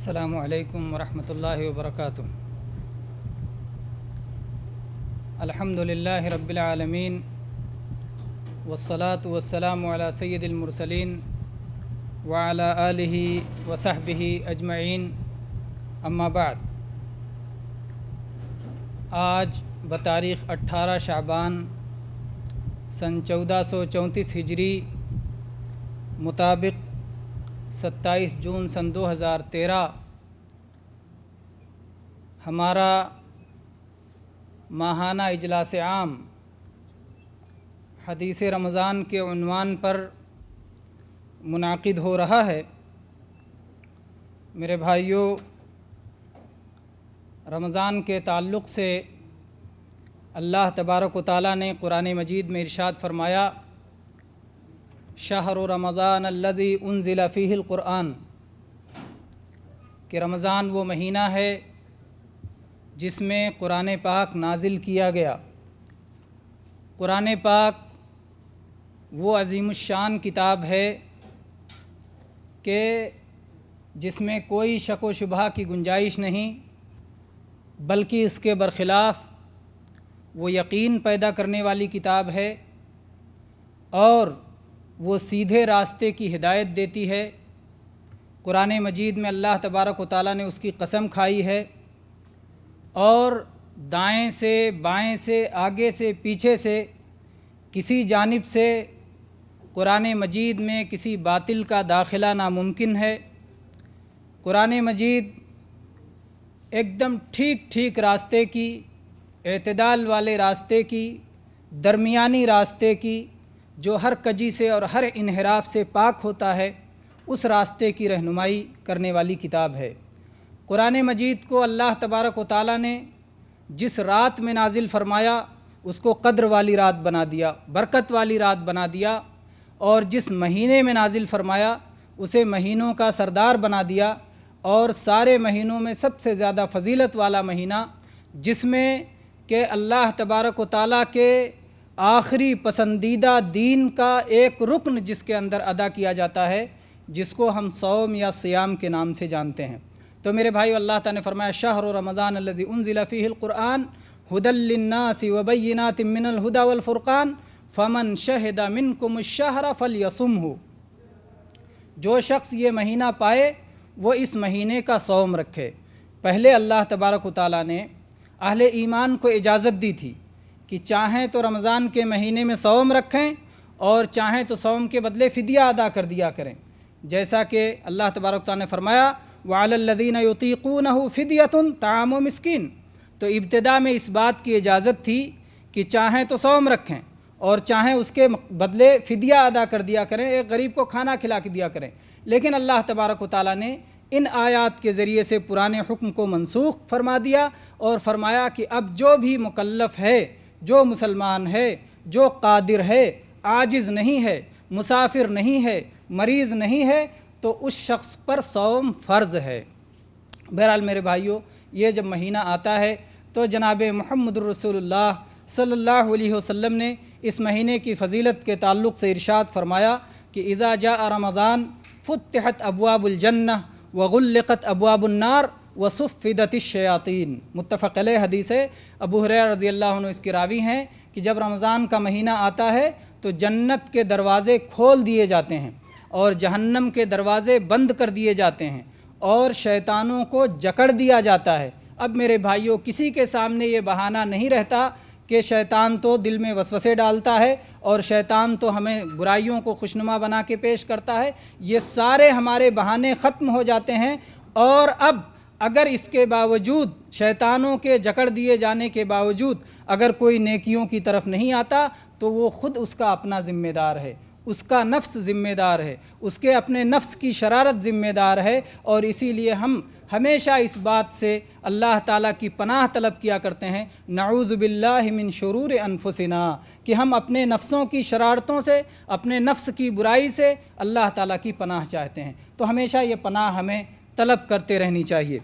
السلام علیکم ورحمۃ اللہ وبرکاتہ۔ الحمد للہ رب العالمین والصلاة والسلام علی سید المرسلین وعلی آلہ وصحبہ اجمعین، اما بعد۔ آج بتاریخ 18 شعبان سن 1434 ہجری مطابق 27 جون سن 2013 ہمارا ماہانہ اجلاس عام حدیث رمضان کے عنوان پر منعقد ہو رہا ہے۔ میرے بھائیوں، رمضان کے تعلق سے اللہ تبارک و تعالیٰ نے قرآن مجید میں ارشاد فرمایا، شہر رمضان الذی انزل فیہ القرآن، کہ رمضان وہ مہینہ ہے جس میں قرآن پاک نازل کیا گیا۔ قرآن پاک وہ عظیم الشان کتاب ہے کہ جس میں کوئی شک و شبہ کی گنجائش نہیں، بلکہ اس کے برخلاف وہ یقین پیدا کرنے والی کتاب ہے اور وہ سیدھے راستے کی ہدایت دیتی ہے۔ قرآن مجید میں اللہ تبارک و تعالیٰ نے اس کی قسم کھائی ہے، اور دائیں سے بائیں سے آگے سے پیچھے سے کسی جانب سے قرآن مجید میں کسی باطل کا داخلہ ناممکن ہے۔ قرآن مجید ایک دم ٹھیک راستے کی، اعتدال والے راستے کی، درمیانی راستے کی، جو ہر کجی سے اور ہر انحراف سے پاک ہوتا ہے، اس راستے کی رہنمائی کرنے والی کتاب ہے۔ قرآن مجید کو اللہ تبارک و تعالیٰ نے جس رات میں نازل فرمایا اس کو قدر والی رات بنا دیا، برکت والی رات بنا دیا، اور جس مہینے میں نازل فرمایا اسے مہینوں کا سردار بنا دیا، اور سارے مہینوں میں سب سے زیادہ فضیلت والا مہینہ، جس میں کہ اللہ تبارک و تعالیٰ کے آخری پسندیدہ دین کا ایک رکن جس کے اندر ادا کیا جاتا ہے، جس کو ہم صوم یا صیام کے نام سے جانتے ہیں۔ تو میرے بھائیو، اللہ تعالیٰ نے فرمایا، شہر رمضان الذی انزل فیہ القرآن ھدی للناس وبینات من الھدی والفرقان فمن شہد منکم الشہر فلیصمہ۔ جو شخص یہ مہینہ پائے وہ اس مہینے کا صوم رکھے۔ پہلے اللہ تبارک و تعالیٰ نے اہل ایمان کو اجازت دی تھی کہ چاہیں تو رمضان کے مہینے میں صوم رکھیں اور چاہیں تو صوم کے بدلے فدیہ ادا کر دیا کریں، جیسا کہ اللہ تبارک و تعالیٰ نے فرمایا، وَعَلَى الَّذِينَ يُطِيقُونَهُ فِدْيَةٌ طَعَامُ مِسْكِينٍ۔ تو ابتدا میں اس بات کی اجازت تھی کہ چاہیں تو صوم رکھیں اور چاہیں اس کے بدلے فدیہ ادا کر دیا کریں، ایک غریب کو کھانا کھلا کے دیا کریں۔ لیکن اللہ تبارک و تعالیٰ نے ان آیات کے ذریعے سے پرانے حکم کو منسوخ فرما دیا اور فرمایا کہ اب جو بھی مکلف ہے، جو مسلمان ہے، جو قادر ہے، عاجز نہیں ہے، مسافر نہیں ہے، مریض نہیں ہے، تو اس شخص پر صوم فرض ہے۔ بہرحال میرے بھائیوں، یہ جب مہینہ آتا ہے تو جناب محمد رسول اللہ صلی اللہ علیہ وسلم نے اس مہینے کی فضیلت کے تعلق سے ارشاد فرمایا کہ اذا جاء رمضان فتحت ابواب الجنہ وغلقت ابواب النار وصفدت الشیاطین۔ متفق علیہ حدیث ہے۔ ابو ہریرہ رضی اللہ عنہ اس کے راوی ہیں کہ جب رمضان کا مہینہ آتا ہے تو جنت کے دروازے کھول دیے جاتے ہیں اور جہنم کے دروازے بند کر دیے جاتے ہیں اور شیطانوں کو جکڑ دیا جاتا ہے۔ اب میرے بھائیوں، کسی کے سامنے یہ بہانہ نہیں رہتا کہ شیطان تو دل میں وسوسے ڈالتا ہے اور شیطان تو ہمیں برائیوں کو خوشنما بنا کے پیش کرتا ہے۔ یہ سارے ہمارے بہانے ختم ہو جاتے ہیں، اور اب اگر اس کے باوجود، شیطانوں کے جکڑ دیے جانے کے باوجود، اگر کوئی نیکیوں کی طرف نہیں آتا تو وہ خود اس کا اپنا ذمہ دار ہے، اس کا نفس ذمہ دار ہے، اس کے اپنے نفس کی شرارت ذمہ دار ہے۔ اور اسی لیے ہم ہمیشہ اس بات سے اللہ تعالیٰ کی پناہ طلب کیا کرتے ہیں، نعوذ باللہ من شرور انفسنا، کہ ہم اپنے نفسوں کی شرارتوں سے، اپنے نفس کی برائی سے اللہ تعالیٰ کی پناہ چاہتے ہیں۔ تو ہمیشہ یہ پناہ ہمیں طلب کرتے رہنی چاہیے۔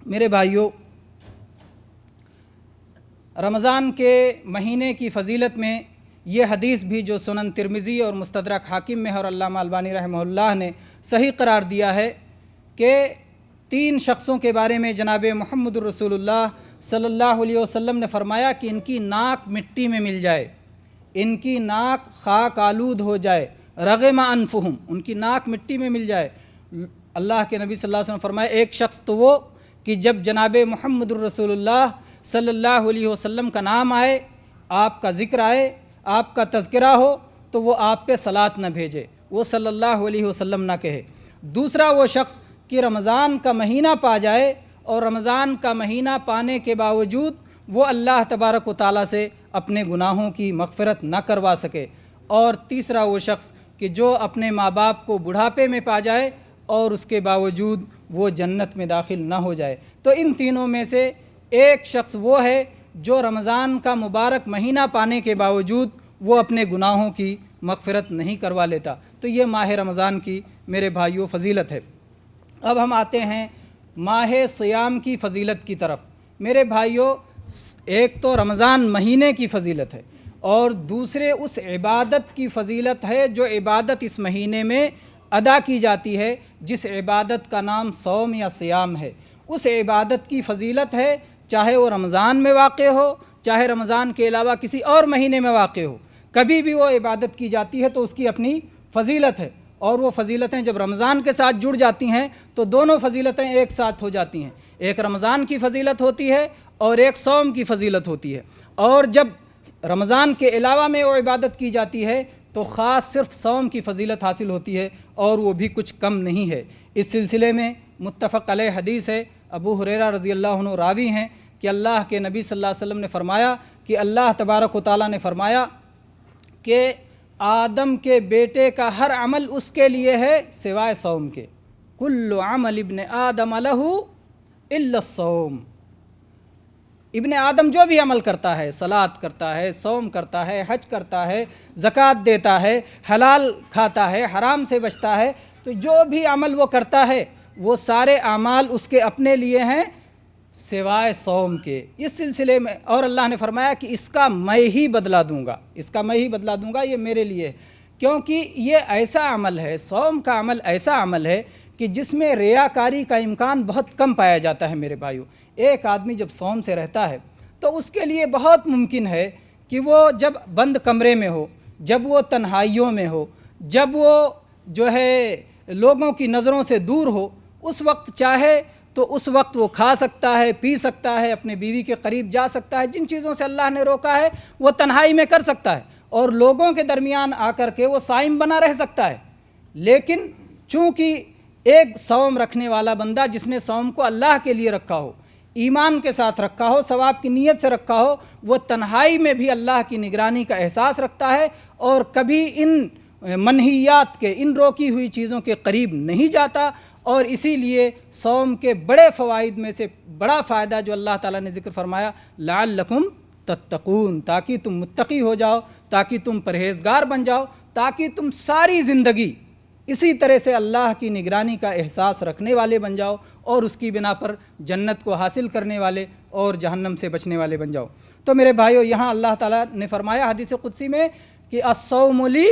میرے بھائیوں، رمضان کے مہینے کی فضیلت میں یہ حدیث بھی جو سنن ترمذی اور مستدرک حاکم میں ہے اور علامہ البانی رحمہ اللہ نے صحیح قرار دیا ہے کہ 3 شخصوں کے بارے میں جناب محمد الرسول اللہ صلی اللہ علیہ وسلم نے فرمایا کہ ان کی ناک مٹی میں مل جائے، ان کی ناک خاک آلود ہو جائے، رغم انفہم، ان کی ناک مٹی میں مل جائے۔ اللہ کے نبی صلی اللہ علیہ وسلم فرمایا ایک شخص تو وہ کہ جب جناب محمد الرسول اللہ صلی اللہ علیہ وسلم کا نام آئے، آپ کا ذکر آئے، آپ کا تذکرہ ہو تو وہ آپ پہ صلاۃ نہ بھیجے، وہ صلی اللہ علیہ وسلم نہ کہے۔ دوسرا وہ شخص کہ رمضان کا مہینہ پا جائے اور رمضان کا مہینہ پانے کے باوجود وہ اللہ تبارک و تعالیٰ سے اپنے گناہوں کی مغفرت نہ کروا سکے۔ اور تیسرا وہ شخص کہ جو اپنے ماں باپ کو بڑھاپے میں پا جائے اور اس کے باوجود وہ جنت میں داخل نہ ہو جائے۔ تو ان تینوں میں سے ایک شخص وہ ہے جو رمضان کا مبارک مہینہ پانے کے باوجود وہ اپنے گناہوں کی مغفرت نہیں کروا لیتا۔ تو یہ ماہ رمضان کی میرے بھائیوں فضیلت ہے۔ اب ہم آتے ہیں ماہ صیام کی فضیلت کی طرف۔ میرے بھائیوں، ایک تو رمضان مہینے کی فضیلت ہے اور دوسرے اس عبادت کی فضیلت ہے جو عبادت اس مہینے میں ادا کی جاتی ہے، جس عبادت کا نام صوم یا صیام ہے۔ اس عبادت کی فضیلت ہے، چاہے وہ رمضان میں واقع ہو، چاہے رمضان کے علاوہ کسی اور مہینے میں واقع ہو، کبھی بھی وہ عبادت کی جاتی ہے تو اس کی اپنی فضیلت ہے۔ اور وہ فضیلتیں جب رمضان کے ساتھ جڑ جاتی ہیں تو دونوں فضیلتیں ایک ساتھ ہو جاتی ہیں، ایک رمضان کی فضیلت ہوتی ہے اور ایک صوم کی فضیلت ہوتی ہے۔ اور جب رمضان کے علاوہ میں وہ عبادت کی جاتی ہے تو خاص صرف صوم کی فضیلت حاصل ہوتی ہے اور وہ بھی کچھ کم نہیں ہے۔ اس سلسلے میں متفق علیہ حدیث ہے، ابو ہریرہ رضی اللہ عنہ راوی ہیں کہ اللہ کے نبی صلی اللہ علیہ وسلم نے فرمایا کہ اللہ تبارک و تعالیٰ نے فرمایا کہ آدم کے بیٹے کا ہر عمل اس کے لیے ہے سوائے صوم کے، کل عمل ابن آدم لہ الا الصوم۔ ابن آدم جو بھی عمل کرتا ہے، صلاۃ کرتا ہے، صوم کرتا ہے، حج کرتا ہے، زکوٰۃ دیتا ہے، حلال کھاتا ہے، حرام سے بچتا ہے، تو جو بھی عمل وہ کرتا ہے وہ سارے اعمال اس کے اپنے لیے ہیں سوائے صوم کے۔ اس سلسلے میں اور اللہ نے فرمایا کہ اس کا میں ہی بدلہ دوں گا، اس کا میں ہی بدلہ دوں گا، یہ میرے لیے ہے، کیونکہ یہ ایسا عمل ہے، صوم کا عمل ایسا عمل ہے کہ جس میں ریاکاری کا امکان بہت کم پایا جاتا ہے۔ میرے بھائیوں، ایک آدمی جب صوم سے رہتا ہے تو اس کے لیے بہت ممکن ہے کہ وہ جب بند کمرے میں ہو، جب وہ تنہائیوں میں ہو، جب وہ جو ہے لوگوں کی نظروں سے دور ہو، اس وقت چاہے تو اس وقت وہ کھا سکتا ہے، پی سکتا ہے، اپنے بیوی کے قریب جا سکتا ہے، جن چیزوں سے اللہ نے روکا ہے وہ تنہائی میں کر سکتا ہے اور لوگوں کے درمیان آ کر کے وہ صائم بنا رہ سکتا ہے۔ لیکن چونکہ ایک صوم رکھنے والا بندہ جس نے صوم کو اللہ کے لیے رکھا ہو، ایمان کے ساتھ رکھا ہو، ثواب کی نیت سے رکھا ہو، وہ تنہائی میں بھی اللہ کی نگرانی کا احساس رکھتا ہے اور کبھی ان منہیات کے، ان روکی ہوئی چیزوں کے قریب نہیں جاتا۔ اور اسی لیے صوم کے بڑے فوائد میں سے بڑا فائدہ جو اللہ تعالیٰ نے ذکر فرمایا، لعلکم تتقون، تاکہ تم متقی ہو جاؤ، تاکہ تم پرہیزگار بن جاؤ، تاکہ تم ساری زندگی اسی طرح سے اللہ کی نگرانی کا احساس رکھنے والے بن جاؤ اور اس کی بنا پر جنت کو حاصل کرنے والے اور جہنم سے بچنے والے بن جاؤ۔ تو میرے بھائیو، یہاں اللہ تعالیٰ نے فرمایا حدیث قدسی میں کہ الصوم لی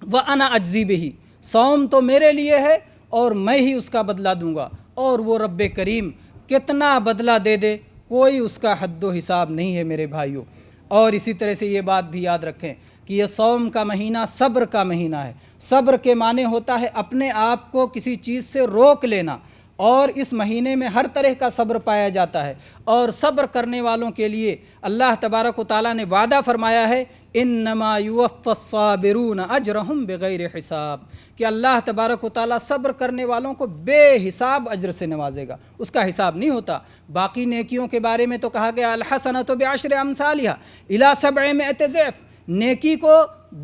وانا اجزی بہ، صوم تو میرے لیے ہے اور میں ہی اس کا بدلہ دوں گا، اور وہ رب کریم کتنا بدلہ دے دے کوئی اس کا حد و حساب نہیں ہے میرے بھائیوں۔ اور اسی طرح سے یہ بات بھی یاد رکھیں کہ یہ صوم کا مہینہ صبر کا مہینہ ہے۔ صبر کے معنی ہوتا ہے اپنے آپ کو کسی چیز سے روک لینا، اور اس مہینے میں ہر طرح کا صبر پایا جاتا ہے، اور صبر کرنے والوں کے لیے اللہ تبارک و تعالیٰ نے وعدہ فرمایا ہے انما یوفی الصابرون اجرہم بغیر حساب، کہ اللہ تبارک و تعالیٰ صبر کرنے والوں کو بے حساب اجر سے نوازے گا، اس کا حساب نہیں ہوتا۔ باقی نیکیوں کے بارے میں تو کہا گیا الحسنۃ بعشر امثالھا الی 700 ضعف، نیکی کو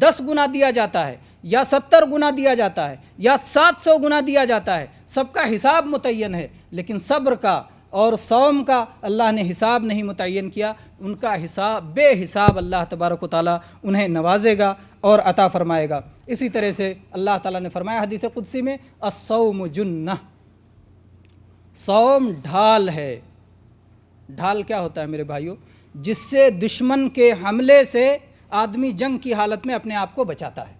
10 گنا دیا جاتا ہے یا 70 گنا دیا جاتا ہے یا 700 گنا دیا جاتا ہے، سب کا حساب متعین ہے، لیکن صبر کا اور صوم کا اللہ نے حساب نہیں متعین کیا، ان کا حساب بے حساب اللہ تبارک و تعالیٰ انہیں نوازے گا اور عطا فرمائے گا۔ اسی طرح سے اللہ تعالیٰ نے فرمایا حدیث قدسی میں الصوم جنہ، صوم ڈھال ہے۔ ڈھال کیا ہوتا ہے میرے بھائیوں؟ جس سے دشمن کے حملے سے آدمی جنگ کی حالت میں اپنے آپ کو بچاتا ہے۔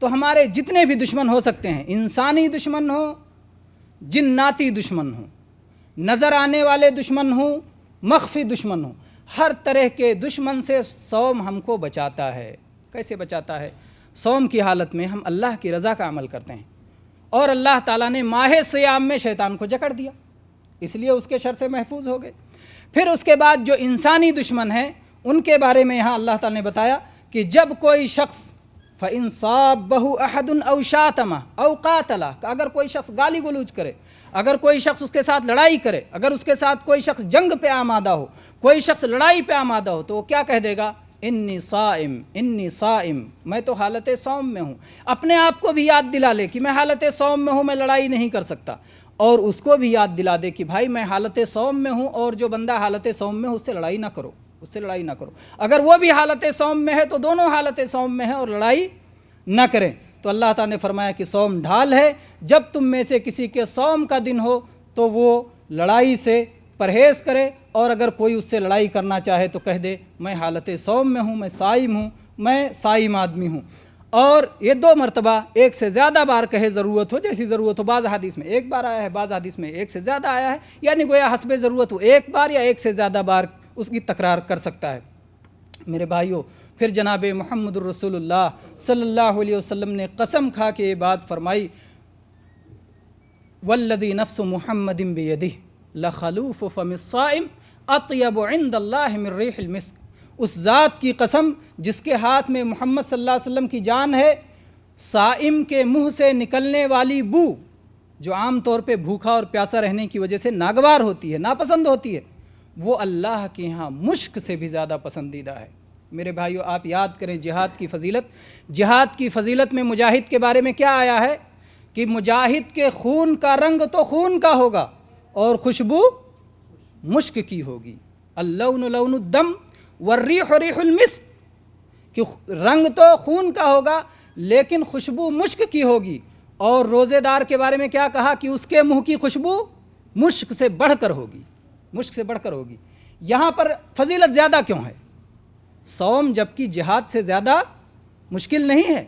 تو ہمارے جتنے بھی دشمن ہو سکتے ہیں، انسانی دشمن ہو جناتی دشمن ہوں، نظر آنے والے دشمن ہوں، مخفی دشمن ہوں، ہر طرح کے دشمن سے صوم ہم کو بچاتا ہے۔ کیسے بچاتا ہے؟ صوم کی حالت میں ہم اللہ کی رضا کا عمل کرتے ہیں، اور اللہ تعالیٰ نے ماہ صیام میں شیطان کو جکڑ دیا، اس لیے اس کے شر سے محفوظ ہو گئے۔ پھر اس کے بعد جو انسانی دشمن ہیں ان کے بارے میں یہاں اللہ تعالیٰ نے بتایا کہ جب کوئی شخص فَإِن صَابَّهُ أَحَدٌ أَوْ شَاتَمَهُ أَوْ قَاتَلَهُ، کہ اگر کوئی شخص گالی گلوچ کرے، اگر کوئی شخص اس کے ساتھ لڑائی کرے، اگر اس کے ساتھ کوئی شخص جنگ پہ آمادہ ہو، کوئی شخص لڑائی پہ آمادہ ہو، تو وہ کیا کہہ دے گا؟ انی صائم، انی صائم، میں تو حالت صوم میں ہوں۔ اپنے آپ کو بھی یاد دلا لے کہ میں حالت صوم میں ہوں، میں لڑائی نہیں کر سکتا، اور اس کو بھی یاد دلا دے کہ بھائی میں حالت صوم میں ہوں، اور جو بندہ حالت صوم میں ہو اس سے لڑائی نہ کرو، اس سے لڑائی نہ کرو۔ اگر وہ بھی حالت صوم میں ہے تو دونوں حالت صوم میں ہیں اور لڑائی نہ کریں۔ تو اللہ تعالیٰ نے فرمایا کہ صوم ڈھال ہے، جب تم میں سے کسی کے صوم کا دن ہو تو وہ لڑائی سے پرہیز کرے، اور اگر کوئی اس سے لڑائی کرنا چاہے تو کہہ دے میں حالت صوم میں ہوں، میں صائم ہوں، میں صائم آدمی ہوں۔ اور یہ 2 مرتبہ، ایک سے زیادہ بار کہے ضرورت ہو، جیسی ضرورت ہو۔ بعض حدیث میں 1 بار آیا ہے، بعض حدیث میں 1 سے زیادہ آیا ہے، یعنی گویا حسب ضرورت ہو 1 بار یا 1 سے زیادہ بار اس کی تکرار کر سکتا ہے۔ میرے بھائیوں، پھر جناب محمد الرسول اللہ صلی اللہ علیہ وسلم نے قسم کھا کے یہ بات فرمائی، والذی نفس محمد بیدہ لخلوف فم الصائم اطیب عند اللہ من ریح المسک، اس ذات کی قسم جس کے ہاتھ میں محمد صلی اللہ علیہ وسلم کی جان ہے، صائم کے منہ سے نکلنے والی بو جو عام طور پہ بھوکا اور پیاسا رہنے کی وجہ سے ناگوار ہوتی ہے، ناپسند ہوتی ہے، وہ اللہ کے ہاں مشک سے بھی زیادہ پسندیدہ ہے۔ میرے بھائیو، آپ یاد کریں جہاد کی فضیلت، جہاد کی فضیلت میں مجاہد کے بارے میں کیا آیا ہے کہ مجاہد کے خون کا رنگ تو خون کا ہوگا اور خوشبو مشک کی ہوگی۔ اللون لون الدم والریح ریح المسک، کہ رنگ تو خون کا ہوگا لیکن خوشبو مشک کی ہوگی۔ اور روزے دار کے بارے میں کیا کہا کہ اس کے منہ کی خوشبو مشک سے بڑھ کر ہوگی، مشک سے بڑھ کر ہوگی۔ یہاں پر فضیلت زیادہ کیوں ہے؟ صوم جبکہ جہاد سے زیادہ مشکل نہیں ہے،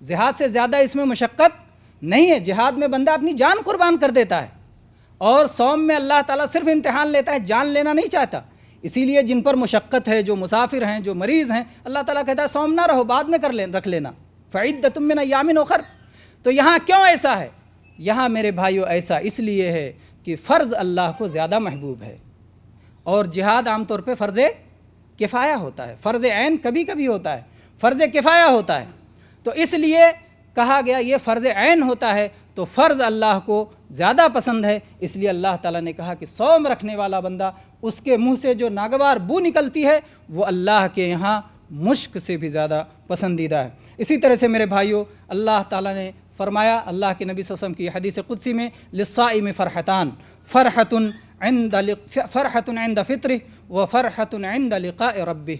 جہاد سے زیادہ اس میں مشقت نہیں ہے، جہاد میں بندہ اپنی جان قربان کر دیتا ہے، اور صوم میں اللہ تعالیٰ صرف امتحان لیتا ہے، جان لینا نہیں چاہتا۔ اسی لیے جن پر مشقت ہے، جو مسافر ہیں، جو مریض ہیں، اللہ تعالیٰ کہتا ہے صوم نہ رہو، بعد میں رکھ لینا، فعدۃ من ایام اخر۔ تو یہاں کیوں ایسا ہے؟ یہاں میرے بھائیو ایسا اس لیے ہے کہ فرض اللہ کو زیادہ محبوب ہے، اور جہاد عام طور پہ فرض کفایہ ہوتا ہے، فرض عین کبھی کبھی ہوتا ہے، فرض کفایہ ہوتا ہے۔ تو اس لیے کہا گیا یہ فرض عین ہوتا ہے، تو فرض اللہ کو زیادہ پسند ہے، اس لیے اللہ تعالیٰ نے کہا کہ صوم رکھنے والا بندہ، اس کے منہ سے جو ناگوار بو نکلتی ہے وہ اللہ کے یہاں مشک سے بھی زیادہ پسندیدہ ہے۔ اسی طرح سے میرے بھائیوں، اللہ تعالیٰ نے فرمایا، اللہ کے نبی صلی اللہ علیہ وسلم کی حدیث قدسی میں، للصائم فرحتان، فرحۃ عند فطرہ وفرحۃ عند لقاء ربہ۔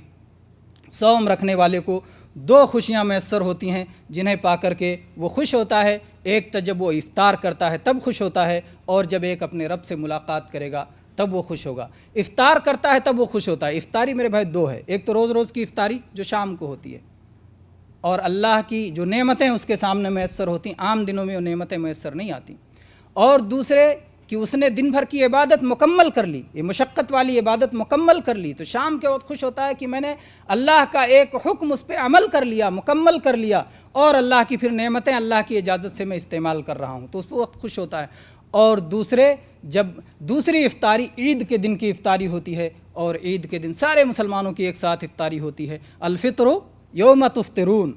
صوم رکھنے والے کو 2 خوشیاں میسر ہوتی ہیں جنہیں پا کر کے وہ خوش ہوتا ہے، ایک تو جب وہ افطار کرتا ہے تب خوش ہوتا ہے، اور جب ایک اپنے رب سے ملاقات کرے گا تب وہ خوش ہوگا۔ افطار کرتا ہے تب وہ خوش ہوتا ہے۔ افطاری میرے بھائی 2 ہے، ایک تو روز روز کی افطاری جو شام کو ہوتی ہے، اور اللہ کی جو نعمتیں اس کے سامنے میسر ہوتی ہیں، عام دنوں میں وہ نعمتیں میسر نہیں آتی، اور دوسرے کہ اس نے دن بھر کی عبادت مکمل کر لی، یہ مشقت والی عبادت مکمل کر لی، تو شام کے وقت خوش ہوتا ہے کہ میں نے اللہ کا ایک حکم اس پہ عمل کر لیا، مکمل کر لیا، اور اللہ کی پھر نعمتیں اللہ کی اجازت سے میں استعمال کر رہا ہوں، تو اس وقت خوش ہوتا ہے۔ اور دوسرے، جب دوسری افطاری عید کے دن کی افطاری ہوتی ہے، اور عید کے دن سارے مسلمانوں کی ایک ساتھ افطاری ہوتی ہے، الفطر یوم تفطرون،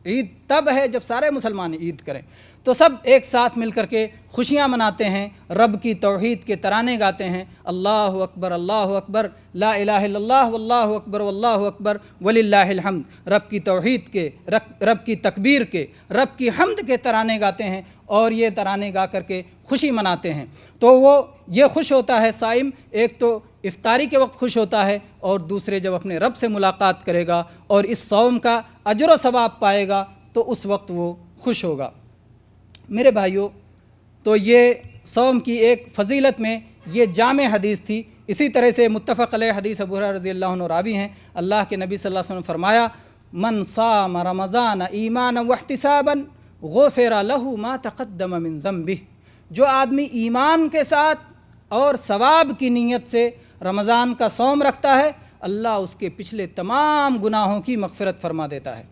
عید تب ہے جب سارے مسلمان عید کریں، تو سب ایک ساتھ مل کر کے خوشیاں مناتے ہیں، رب کی توحید کے ترانے گاتے ہیں، اللہ اکبر لا الہ الا اللہ واللہ اکبر واللہ اکبر وللہ الحمد، رب کی توحید کے، رب کی تکبیر کے، رب کی حمد کے ترانے گاتے ہیں، اور یہ ترانے گا کر کے خوشی مناتے ہیں۔ تو وہ یہ خوش ہوتا ہے صائم، ایک تو افطاری کے وقت خوش ہوتا ہے، اور دوسرے جب اپنے رب سے ملاقات کرے گا اور اس صوم کا اجر و ثواب پائے گا تو اس وقت وہ خوش ہوگا۔ میرے بھائیوں، تو یہ صوم کی ایک فضیلت میں یہ جامع حدیث تھی۔ اسی طرح سے متفق علیہ حدیث ابو ہریرہ رضی اللہ عنہ راوی ہیں، اللہ کے نبی صلی اللہ علیہ وسلم نے فرمایا، من صام رمضان ایمانا واحتسابا غفر له ما تقدم من ذنبه، جو آدمی ایمان کے ساتھ اور ثواب کی نیت سے رمضان کا صوم رکھتا ہے، اللہ اس کے پچھلے تمام گناہوں کی مغفرت فرما دیتا ہے۔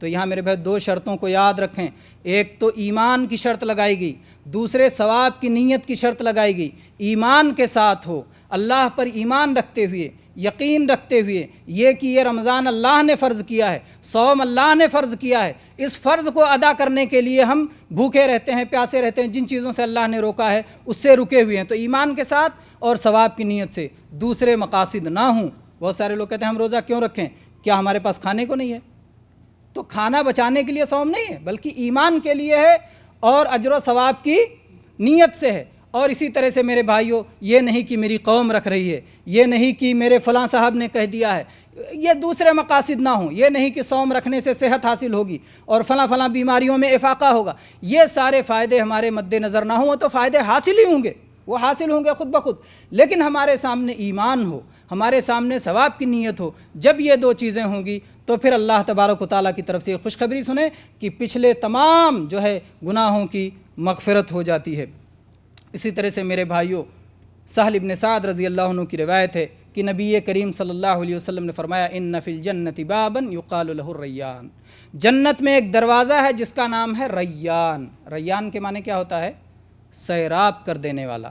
تو یہاں میرے بھائی 2 شرطوں کو یاد رکھیں، ایک تو ایمان کی شرط لگائی گئی، دوسرے ثواب کی نیت کی شرط لگائی گئی۔ ایمان کے ساتھ ہو، اللہ پر ایمان رکھتے ہوئے، یقین رکھتے ہوئے یہ کہ یہ رمضان اللہ نے فرض کیا ہے، صوم اللہ نے فرض کیا ہے، اس فرض کو ادا کرنے کے لیے ہم بھوکے رہتے ہیں، پیاسے رہتے ہیں، جن چیزوں سے اللہ نے روکا ہے اس سے رکے ہوئے ہیں۔ تو ایمان کے ساتھ اور ثواب کی نیت سے، دوسرے مقاصد نہ ہوں۔ بہت سارے لوگ کہتے ہیں ہم روزہ کیوں رکھیں، کیا ہمارے پاس کھانے کو نہیں ہے؟ تو کھانا بچانے کے لیے صوم نہیں ہے، بلکہ ایمان کے لیے ہے اور اجر و ثواب کی نیت سے ہے۔ اور اسی طرح سے میرے بھائیوں، یہ نہیں کہ میری قوم رکھ رہی ہے، یہ نہیں کہ میرے فلاں صاحب نے کہہ دیا ہے، یہ دوسرے مقاصد نہ ہوں، یہ نہیں کہ صوم رکھنے سے صحت حاصل ہوگی اور فلاں بیماریوں میں افاقہ ہوگا، یہ سارے فائدے ہمارے مد نظر نہ ہوں تو فائدے حاصل ہی ہوں گے، وہ حاصل ہوں گے خود بخود، لیکن ہمارے سامنے ایمان ہو، ہمارے سامنے ثواب کی نیت ہو، جب یہ 2 چیزیں ہوں گی تو پھر اللہ تبارک و تعالیٰ کی طرف سے خوشخبری سنیں کہ پچھلے تمام گناہوں کی مغفرت ہو جاتی ہے۔ اسی طرح سے میرے بھائیوں، سہل بن سعد رضی اللہ عنہ کی روایت ہے کہ نبی کریم صلی اللہ علیہ وسلم نے فرمایا ان فی الجنت بابا یقال له الریان، جنت میں ایک دروازہ ہے جس کا نام ہے ریان۔ ریان کے معنی کیا ہوتا ہے؟ سیراب کر دینے والا،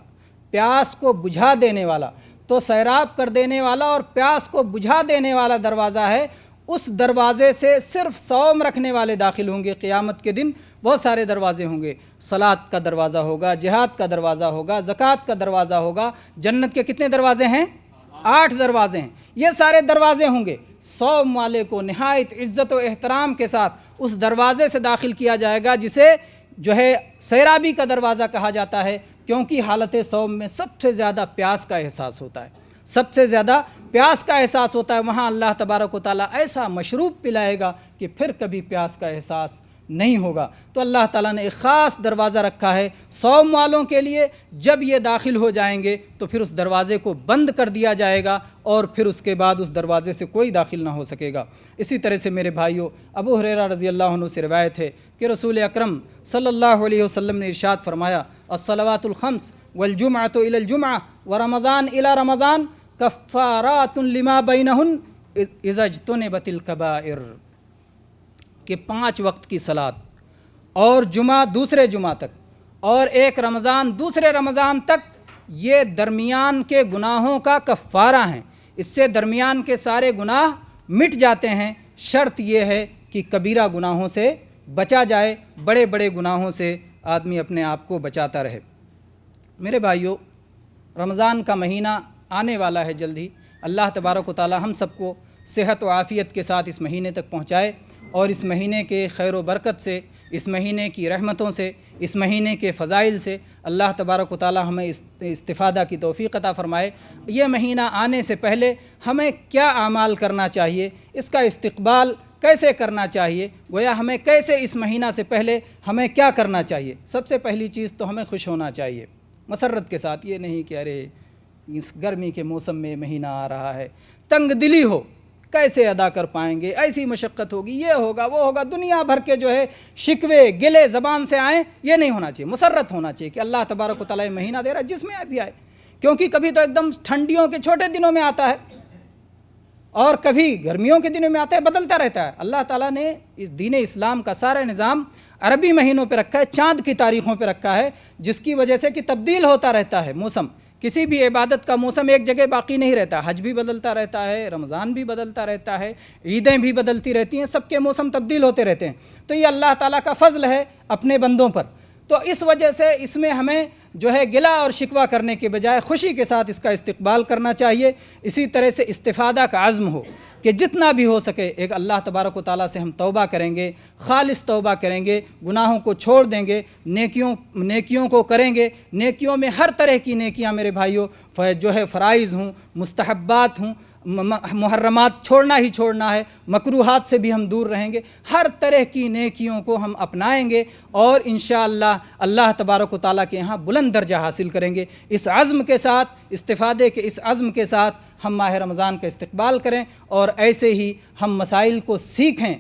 پیاس کو بجھا دینے والا۔ تو سیراب کر دینے والا اور پیاس کو بجھا دینے والا دروازہ ہے، اس دروازے سے صرف صوم رکھنے والے داخل ہوں گے۔ قیامت کے دن بہت سارے دروازے ہوں گے، صلاۃ کا دروازہ ہوگا، جہاد کا دروازہ ہوگا، زکوٰۃ کا دروازہ ہوگا۔ جنت کے کتنے دروازے ہیں؟ 8 دروازے ہیں، یہ سارے دروازے ہوں گے۔ صوم والے کو نہایت عزت و احترام کے ساتھ اس دروازے سے داخل کیا جائے گا جسے سیرابی کا دروازہ کہا جاتا ہے، کیونکہ حالت صوم میں سب سے زیادہ پیاس کا احساس ہوتا ہے، سب سے زیادہ پیاس کا احساس ہوتا ہے۔ وہاں اللہ تبارک و تعالیٰ ایسا مشروب پلائے گا کہ پھر کبھی پیاس کا احساس نہیں ہوگا۔ تو اللہ تعالیٰ نے ایک خاص دروازہ رکھا ہے صوم والوں کے لیے، جب یہ داخل ہو جائیں گے تو پھر اس دروازے کو بند کر دیا جائے گا اور پھر اس کے بعد اس دروازے سے کوئی داخل نہ ہو سکے گا۔ اسی طرح سے میرے بھائیوں، ابو ہریرہ رضی اللہ عنہ سے روایت ہے کہ رسول اکرم صلی اللہ علیہ وسلم نے ارشاد فرمایا الصلوات الخمس والجمعۃ الی الجمعہ ورمضان الی رمضان کفارات لما بینہن اذا اجتنبت الکبائر، کہ 5 وقت کی صلاۃ اور جمعہ دوسرے جمعہ تک اور ایک رمضان دوسرے رمضان تک یہ درمیان کے گناہوں کا کفارہ ہیں، اس سے درمیان کے سارے گناہ مٹ جاتے ہیں۔ شرط یہ ہے کہ کبیرہ گناہوں سے بچا جائے، بڑے بڑے گناہوں سے آدمی اپنے آپ کو بچاتا رہے۔ میرے بھائیوں، رمضان کا مہینہ آنے والا ہے جلد ہی۔ اللہ تبارک و تعالی ہم سب کو صحت و عافیت کے ساتھ اس مہینے تک پہنچائے اور اس مہینے کے خیر و برکت سے، اس مہینے کی رحمتوں سے، اس مہینے کے فضائل سے اللہ تبارک و تعالی ہمیں استفادہ کی توفیق عطا فرمائے۔ یہ مہینہ آنے سے پہلے ہمیں کیا اعمال کرنا چاہیے، اس کا استقبال کیسے کرنا چاہیے، گویا ہمیں کیسے اس مہینہ سے پہلے ہمیں کیا کرنا چاہیے۔ سب سے پہلی چیز تو ہمیں خوش ہونا چاہیے، مسرت کے ساتھ، یہ نہیں کہ ارے اس گرمی کے موسم میں مہینہ آ رہا ہے، تنگ دلی ہو، کیسے ادا کر پائیں گے، ایسی مشقت ہوگی، یہ ہوگا وہ ہوگا، دنیا بھر کے شکوے گلے زبان سے آئیں، یہ نہیں ہونا چاہیے۔ مسرت ہونا چاہیے کہ اللہ تبارک و تعالیٰ مہینہ دے رہا ہے جس میں ابھی آئے، کیونکہ کبھی تو ایک دم ٹھنڈیوں کے چھوٹے دنوں میں آتا ہے اور کبھی گرمیوں کے دنوں میں آتا ہے، بدلتا رہتا ہے۔ اللہ تعالیٰ نے اس دین اسلام کا سارا نظام عربی مہینوں پہ رکھا ہے، چاند کی تاریخوں پہ رکھا ہے، جس کی وجہ سے کہ تبدیل ہوتا رہتا ہے موسم، کسی بھی عبادت کا موسم ایک جگہ باقی نہیں رہتا، حج بھی بدلتا رہتا ہے، رمضان بھی بدلتا رہتا ہے، عیدیں بھی بدلتی رہتی ہیں، سب کے موسم تبدیل ہوتے رہتے ہیں۔ تو یہ اللہ تعالیٰ کا فضل ہے اپنے بندوں پر، تو اس وجہ سے اس میں ہمیں گلہ اور شکوہ کرنے کے بجائے خوشی کے ساتھ اس کا استقبال کرنا چاہیے۔ اسی طرح سے استفادہ کا عزم ہو کہ جتنا بھی ہو سکے ایک اللہ تبارک و تعالیٰ سے ہم توبہ کریں گے، خالص توبہ کریں گے، گناہوں کو چھوڑ دیں گے، نیکیوں کو کریں گے۔ نیکیوں میں ہر طرح کی نیکیاں میرے بھائیوں فرائض ہوں، مستحبات ہوں، محرمات چھوڑنا ہی چھوڑنا ہے، مکروہات سے بھی ہم دور رہیں گے، ہر طرح کی نیکیوں کو ہم اپنائیں گے اور انشاءاللہ اللہ تبارک و تعالیٰ کے یہاں بلند درجہ حاصل کریں گے۔ اس عزم کے ساتھ، استفادے کے اس عزم کے ساتھ ہم ماہ رمضان کا استقبال کریں اور ایسے ہی ہم مسائل کو سیکھیں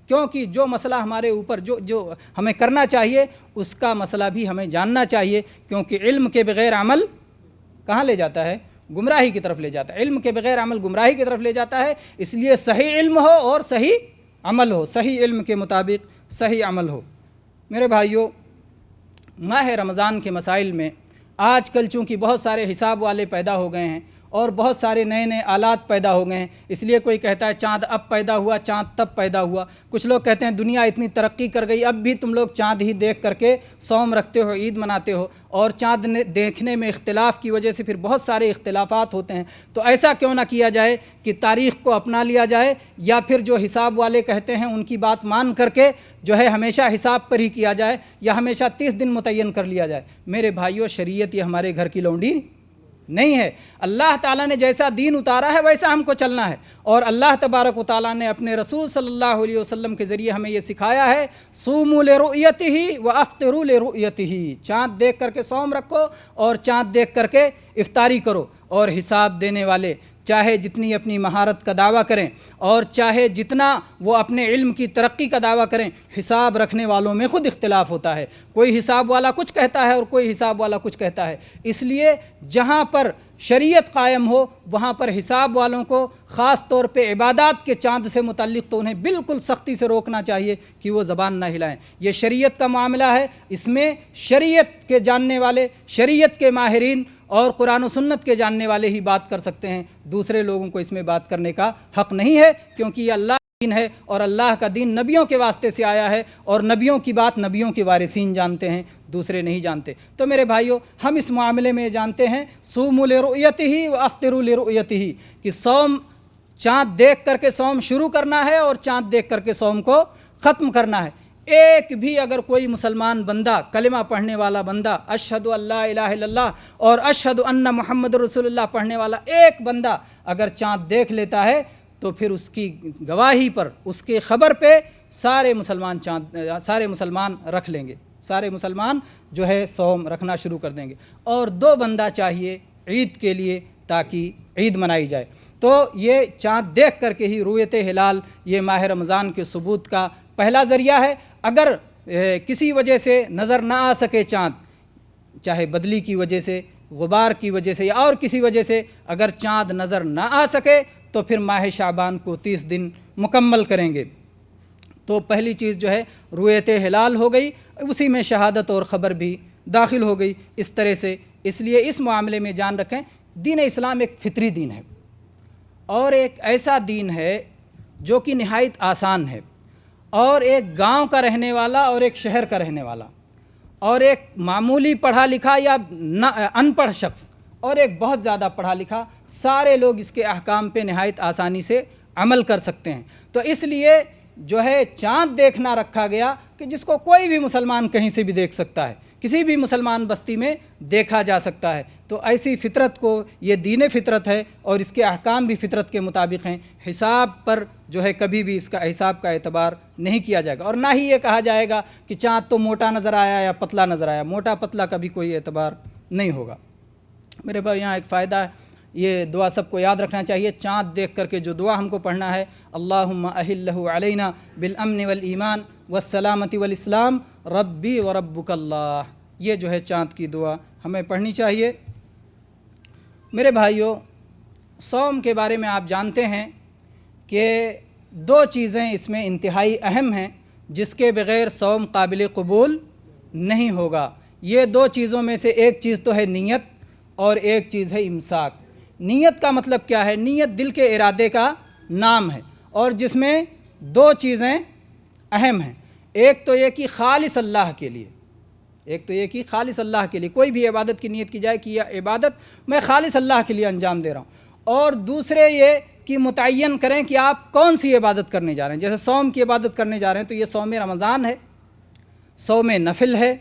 کیونکہ جو مسئلہ ہمارے اوپر جو ہمیں کرنا چاہیے اس کا مسئلہ بھی ہمیں جاننا چاہیے، کیونکہ علم کے بغیر عمل کہاں لے جاتا ہے؟ گمراہی کی طرف لے جاتا ہے۔ علم کے بغیر عمل گمراہی کی طرف لے جاتا ہے، اس لیے صحیح علم ہو اور صحیح عمل ہو، صحیح علم کے مطابق صحیح عمل ہو۔ میرے بھائیوں، ماہ رمضان کے مسائل میں آج کل چونکہ بہت سارے حساب والے پیدا ہو گئے ہیں اور بہت سارے نئے نئے آلات پیدا ہو گئے ہیں، اس لیے کوئی کہتا ہے چاند اب پیدا ہوا، چاند تب پیدا ہوا۔ کچھ لوگ کہتے ہیں دنیا اتنی ترقی کر گئی، اب بھی تم لوگ چاند ہی دیکھ کر کے صوم رکھتے ہو، عید مناتے ہو، اور چاند دیکھنے میں اختلاف کی وجہ سے پھر بہت سارے اختلافات ہوتے ہیں۔ تو ایسا کیوں نہ کیا جائے کہ تاریخ کو اپنا لیا جائے، یا پھر جو حساب والے کہتے ہیں ان کی بات مان کر کے جو ہے ہمیشہ حساب پر ہی کیا جائے، یا ہمیشہ 30 دن متعین کر لیا جائے۔ میرے بھائیوں، شریعت یہ ہمارے گھر کی لونڈی نہیں ہے۔ اللہ تعالیٰ نے جیسا دین اتارا ہے ویسا ہم کو چلنا ہے، اور اللہ تبارک و تعالیٰ نے اپنے رسول صلی اللہ علیہ وسلم کے ذریعے ہمیں یہ سکھایا ہے، صوموا لرؤیتہ وافطروا لرؤیتہ، چاند دیکھ کر کے صوم رکھو اور چاند دیکھ کر کے افطاری کرو۔ اور حساب دینے والے چاہے جتنی اپنی مہارت کا دعویٰ کریں اور چاہے جتنا وہ اپنے علم کی ترقی کا دعویٰ کریں، حساب رکھنے والوں میں خود اختلاف ہوتا ہے۔ کوئی حساب والا کچھ کہتا ہے اور کوئی حساب والا کچھ کہتا ہے۔ اس لیے جہاں پر شریعت قائم ہو وہاں پر حساب والوں کو خاص طور پہ عبادات کے چاند سے متعلق تو انہیں بالکل سختی سے روکنا چاہیے کہ وہ زبان نہ ہلائیں۔ یہ شریعت کا معاملہ ہے، اس میں شریعت کے جاننے والے، شریعت کے ماہرین اور قرآن و سنت کے جاننے والے ہی بات کر سکتے ہیں، دوسرے لوگوں کو اس میں بات کرنے کا حق نہیں ہے، کیونکہ یہ اللہ کا دین ہے اور اللہ کا دین نبیوں کے واسطے سے آیا ہے، اور نبیوں کی بات نبیوں کے وارثین جانتے ہیں، دوسرے نہیں جانتے۔ تو میرے بھائیوں، ہم اس معاملے میں جانتے ہیں صوموا لرؤیتہ وافطروا لرؤیتہ، کہ صوم چاند دیکھ کر کے صوم شروع کرنا ہے اور چاند دیکھ کر کے صوم کو ختم کرنا ہے۔ ایک بھی اگر کوئی مسلمان بندہ، کلمہ پڑھنے والا بندہ، اشہد ان لا الہ الا اللہ اور اشہد ان محمد رسول اللہ پڑھنے والا ایک بندہ اگر چاند دیکھ لیتا ہے تو پھر اس کی گواہی پر، اس کے خبر پہ سارے مسلمان رکھ لیں گے، سارے مسلمان جو ہے صوم رکھنا شروع کر دیں گے۔ اور 2 بندہ چاہیے عید کے لیے تاکہ عید منائی جائے۔ تو یہ چاند دیکھ کر کے ہی رؤیت ہلال یہ ماہ رمضان کے ثبوت کا پہلا ذریعہ ہے۔ اگر کسی وجہ سے نظر نہ آ سکے چاند، چاہے بدلی کی وجہ سے، غبار کی وجہ سے یا اور کسی وجہ سے اگر چاند نظر نہ آ سکے تو پھر ماہ شعبان کو 30 دن مکمل کریں گے۔ تو پہلی چیز جو ہے رؤیت ہلال ہو گئی، اسی میں شہادت اور خبر بھی داخل ہو گئی اس طرح سے۔ اس لیے اس معاملے میں جان رکھیں، دین اسلام ایک فطری دین ہے اور ایک ایسا دین ہے جو کہ نہایت آسان ہے، اور ایک گاؤں کا رہنے والا اور ایک شہر کا رہنے والا اور ایک معمولی پڑھا لکھا یا ان پڑھ شخص اور ایک بہت زیادہ پڑھا لکھا، سارے لوگ اس کے احکام پہ نہایت آسانی سے عمل کر سکتے ہیں۔ تو اس لیے جو ہے چاند دیکھنا رکھا گیا کہ جس کو کوئی بھی مسلمان کہیں سے بھی دیکھ سکتا ہے، کسی بھی مسلمان بستی میں دیکھا جا سکتا ہے۔ تو ایسی فطرت کو، یہ دین فطرت ہے اور اس کے احکام بھی فطرت کے مطابق ہیں۔ حساب پر جو ہے کبھی بھی اس کا حساب کا اعتبار نہیں کیا جائے گا، اور نہ ہی یہ کہا جائے گا کہ چاند تو موٹا نظر آیا یا پتلا نظر آیا، موٹا پتلا کا بھی کوئی اعتبار نہیں ہوگا۔ میرے بھائی، یہاں ایک فائدہ ہے، یہ دعا سب کو یاد رکھنا چاہیے۔ چاند دیکھ کر کے جو دعا ہم کو پڑھنا ہے، اللہم اہلہ علینا بالامن والایمان والسلامت والاسلام ربی وربک اللہ، یہ جو ہے چاند کی دعا ہمیں پڑھنی چاہیے۔ میرے بھائیوں، صوم کے بارے میں آپ جانتے ہیں کہ 2 چیزیں اس میں انتہائی اہم ہیں جس کے بغیر صوم قابل قبول نہیں ہوگا۔ یہ 2 چیزوں میں سے ایک چیز تو ہے نیت اور ایک چیز ہے امساک۔ نیت کا مطلب کیا ہے؟ نیت دل کے ارادے کا نام ہے، اور جس میں 2 چیزیں اہم ہیں۔ ایک تو یہ کہ خالص اللہ کے لیے، خالص اللہ کے لیے کوئی بھی عبادت کی نیت کی جائے کہ یہ عبادت میں خالص اللہ کے لیے انجام دے رہا ہوں، اور دوسرے یہ کہ متعین کریں کہ آپ کون سی عبادت کرنے جا رہے ہیں۔ جیسے صوم کی عبادت کرنے جا رہے ہیں تو یہ صوم رمضان ہے، صوم نفل ہے،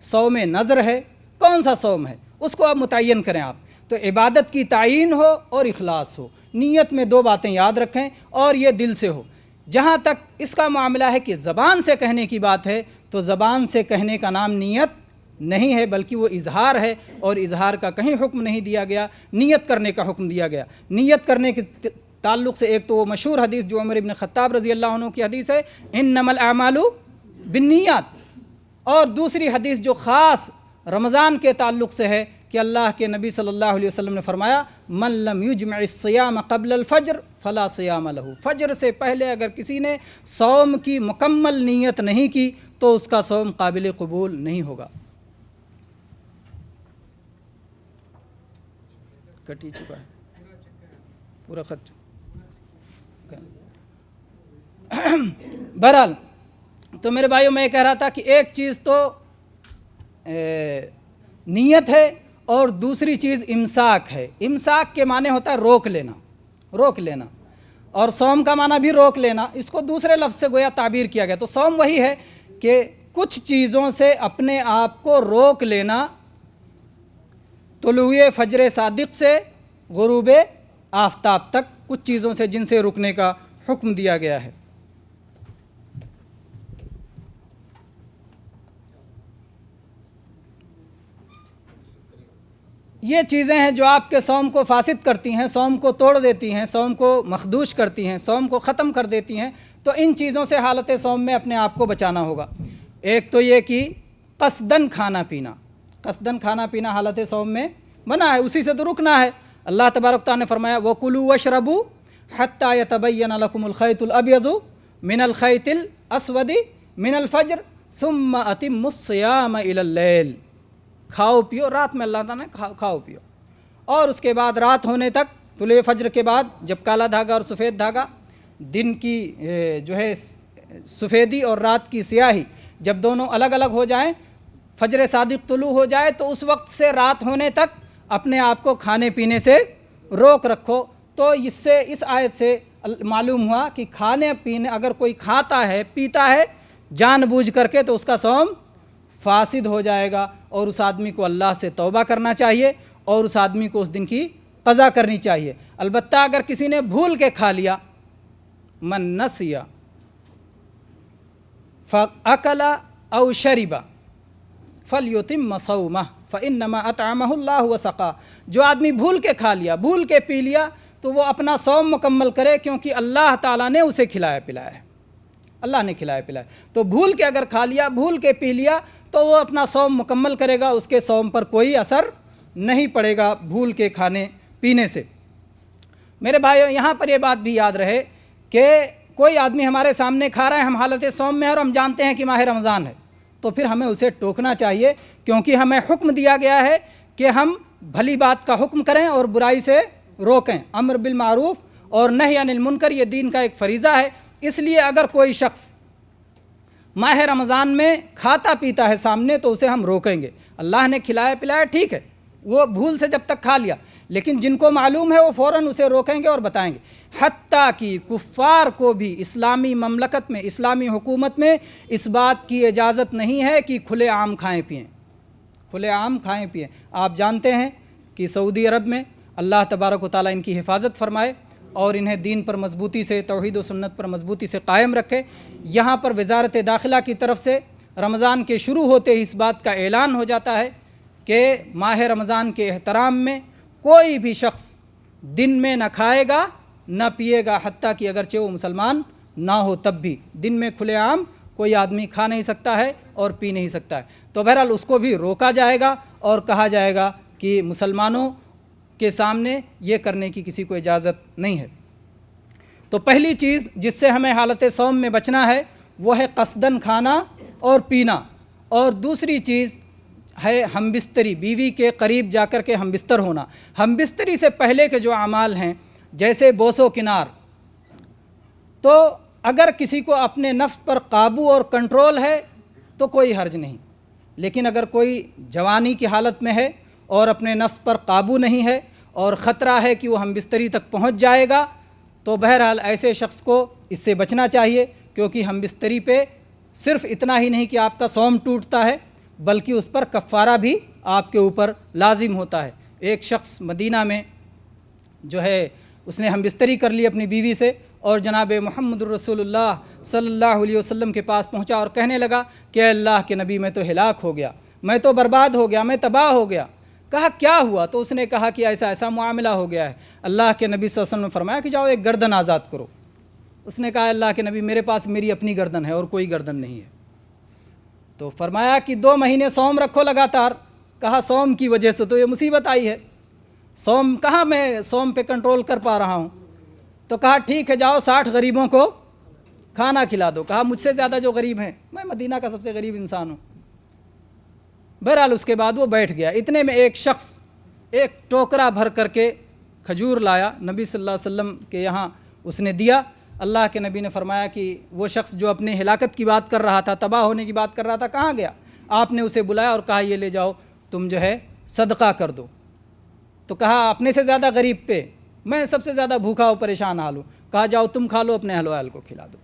صوم نذر ہے، کون سا صوم ہے اس کو آپ متعین کریں۔ آپ تو عبادت کی تعین ہو اور اخلاص ہو، نیت میں 2 باتیں یاد رکھیں، اور یہ دل سے ہو۔ جہاں تک اس کا معاملہ ہے کہ زبان سے کہنے کی بات ہے تو زبان سے کہنے کا نام نیت نہیں ہے، بلکہ وہ اظہار ہے، اور اظہار کا کہیں حکم نہیں دیا گیا، نیت کرنے کا حکم دیا گیا۔ نیت کرنے تعلق سے ایک تو وہ مشہور حدیث جو عمر ابن خطاب رضی اللہ عنہ کی حدیث ہے انما الاعمال بالنیات، اور دوسری حدیث جو خاص رمضان کے تعلق سے ہے کہ اللہ کے نبی صلی اللہ علیہ وسلم نے فرمایا من لم یجمع الصیام قبل الفجر فلا صیام لہ، فجر سے پہلے اگر کسی نے صوم کی مکمل نیت نہیں کی تو اس کا صوم قابل قبول نہیں ہوگا۔ کٹ ہی چکا ہے پورا خط۔ بہرحال تو میرے بھائیوں میں یہ کہہ رہا تھا کہ ایک چیز تو نیت ہے اور دوسری چیز امساک ہے۔ امساک کے معنی ہوتا ہے روک لینا، اور صوم کا معنی بھی روک لینا، اس کو دوسرے لفظ سے گویا تعبیر کیا گیا۔ تو صوم وہی ہے کہ کچھ چیزوں سے اپنے آپ کو روک لینا، طلوع فجر صادق سے غروب آفتاب تک کچھ چیزوں سے جن سے رکنے کا حکم دیا گیا ہے۔ یہ چیزیں ہیں جو آپ کے صوم کو فاسد کرتی ہیں، صوم کو توڑ دیتی ہیں، صوم کو مخدوش کرتی ہیں، صوم کو ختم کر دیتی ہیں۔ تو ان چیزوں سے حالت صوم میں اپنے آپ کو بچانا ہوگا۔ ایک تو یہ کہ قصداً کھانا پینا حالت صوم میں منع ہے، اسی سے تو رکنا ہے۔ اللہ تبارک تعالیٰ نے فرمایا وَكُلُوا وَاشْرَبُوا حَتَّى يَتَبَيَّنَ لَكُمُ الْخَيْطُ الْأَبْيَضُ مِنَ الْخَيْطِ الْأَسْوَدِ مِنَ الْفَجْرِ ثُمَّ أَتِمُّوا الصِّيَامَ إِلَى اللَّيْلِ، کھاؤ پیو رات میں، اللہ تعالیٰ نے کھاؤ پیو، اور اس کے بعد رات ہونے تک، طلوع فجر کے بعد جب کالا دھاگا اور سفید دھاگا، دن کی جو ہے سفیدی اور رات کی سیاہی جب دونوں الگ الگ ہو جائیں، فجر صادق طلوع ہو جائے تو اس وقت سے رات ہونے تک اپنے آپ کو کھانے پینے سے روک رکھو۔ تو اس آیت سے معلوم ہوا کہ کھانے پینے اگر کوئی کھاتا ہے پیتا ہے جان بوجھ کر کے تو اس کا صوم فاسد ہو جائے گا، اور اس آدمی کو اللہ سے توبہ کرنا چاہیے اور اس آدمی کو اس دن کی قضا کرنی چاہیے۔ البتہ اگر کسی نے بھول کے کھا لیا، من نسیہ فاکل او شرب فلیتم صومہ فانما اطعمہ اللہ وسقہ، جو آدمی بھول کے کھا لیا، بھول کے پی لیا، تو وہ اپنا صوم مکمل کرے، کیونکہ اللہ تعالیٰ نے اسے کھلایا پلایا ہے، اللہ نے کھلایا پلایا۔ تو بھول کے اگر کھا لیا، بھول کے پی لیا، تو وہ اپنا صوم مکمل کرے گا، اس کے صوم پر کوئی اثر نہیں پڑے گا بھول کے کھانے پینے سے۔ میرے بھائیو یہاں پر یہ بات بھی یاد رہے کہ کوئی آدمی ہمارے سامنے کھا رہا ہے، ہم حالت صوم میں ہیں اور ہم جانتے ہیں کہ ماہ رمضان ہے، تو پھر ہمیں اسے ٹوکنا چاہیے، کیونکہ ہمیں حکم دیا گیا ہے کہ ہم بھلی بات کا حکم کریں اور برائی سے روکیں، امر بالمعروف اور نہی عن المنکر، یہ دین کا ایک فریضہ ہے۔ اس لیے اگر کوئی شخص ماہ رمضان میں کھاتا پیتا ہے سامنے تو اسے ہم روکیں گے۔ اللہ نے کھلایا پلایا ٹھیک ہے، وہ بھول سے جب تک کھا لیا، لیکن جن کو معلوم ہے وہ فوراً اسے روکیں گے اور بتائیں گے۔ حتیٰ کہ کفار کو بھی اسلامی مملکت میں، اسلامی حکومت میں اس بات کی اجازت نہیں ہے کہ کھلے عام کھائیں پئیں۔ آپ جانتے ہیں کہ سعودی عرب میں اللہ تبارک و تعالیٰ ان کی حفاظت فرمائے اور انہیں دین پر مضبوطی سے، توحید و سنت پر مضبوطی سے قائم رکھے۔ یہاں پر وزارت داخلہ کی طرف سے رمضان کے شروع ہوتے ہی اس بات کا اعلان ہو جاتا ہے کہ ماہ رمضان کے احترام میں کوئی بھی شخص دن میں نہ کھائے گا نہ پیے گا، حتیٰ کہ اگرچہ وہ مسلمان نہ ہو تب بھی دن میں کھلے عام کوئی آدمی کھا نہیں سکتا ہے اور پی نہیں سکتا ہے۔ تو بہرحال اس کو بھی روکا جائے گا اور کہا جائے گا کہ مسلمانوں کے سامنے یہ کرنے کی کسی کو اجازت نہیں ہے۔ تو پہلی چیز جس سے ہمیں حالت صوم میں بچنا ہے وہ ہے قصداً کھانا اور پینا، اور دوسری چیز ہے ہم بستری، بیوی کے قریب جا کر کے ہم بستر ہونا۔ ہم بستری سے پہلے کے جو اعمال ہیں جیسے بوس و کنار، تو اگر کسی کو اپنے نفس پر قابو اور کنٹرول ہے تو کوئی حرج نہیں، لیکن اگر کوئی جوانی کی حالت میں ہے اور اپنے نفس پر قابو نہیں ہے اور خطرہ ہے کہ وہ ہم بستری تک پہنچ جائے گا، تو بہرحال ایسے شخص کو اس سے بچنا چاہیے، کیونکہ ہم بستری پہ صرف اتنا ہی نہیں کہ آپ کا صوم ٹوٹتا ہے بلکہ اس پر کفارہ بھی آپ کے اوپر لازم ہوتا ہے۔ ایک شخص مدینہ میں جو ہے اس نے ہم بستری کر لی اپنی بیوی سے، اور جناب محمد الرسول اللہ صلی اللہ علیہ وسلم کے پاس پہنچا اور کہنے لگا کہ اے اللہ کے نبی میں تو ہلاک ہو گیا، میں تو برباد ہو گیا، میں تباہ ہو گیا۔ کہا کیا ہوا؟ تو اس نے کہا کہ ایسا ایسا معاملہ ہو گیا ہے۔ اللہ کے نبی صلی اللہ علیہ وسلم نے فرمایا کہ جاؤ ایک گردن آزاد کرو۔ اس نے کہا اللہ کے نبی میرے پاس میری اپنی گردن ہے اور کوئی گردن نہیں ہے۔ تو فرمایا کہ 2 مہینے صوم رکھو لگاتار۔ کہا صوم کی وجہ سے تو یہ مصیبت آئی ہے، صوم کہاں میں صوم پہ کنٹرول کر پا رہا ہوں۔ تو کہا ٹھیک ہے جاؤ 60 غریبوں کو کھانا کھلا دو۔ کہا مجھ سے زیادہ جو غریب ہیں، میں مدینہ کا سب سے غریب انسان ہوں۔ بہرحال اس کے بعد وہ بیٹھ گیا۔ اتنے میں ایک شخص ایک ٹوکرا بھر کر کے کھجور لایا، نبی صلی اللہ علیہ وسلم کے یہاں اس نے دیا۔ اللہ کے نبی نے فرمایا کہ وہ شخص جو اپنے ہلاکت کی بات کر رہا تھا، تباہ ہونے کی بات کر رہا تھا، کہاں گیا؟ آپ نے اسے بلایا اور کہا یہ لے جاؤ، تم جو ہے صدقہ کر دو۔ تو کہا اپنے سے زیادہ غریب پہ میں سب سے زیادہ بھوکا و پریشان حال ہوں۔ کہا جاؤ تم کھا لو، اپنے اہل و عیال کو کھلا دو۔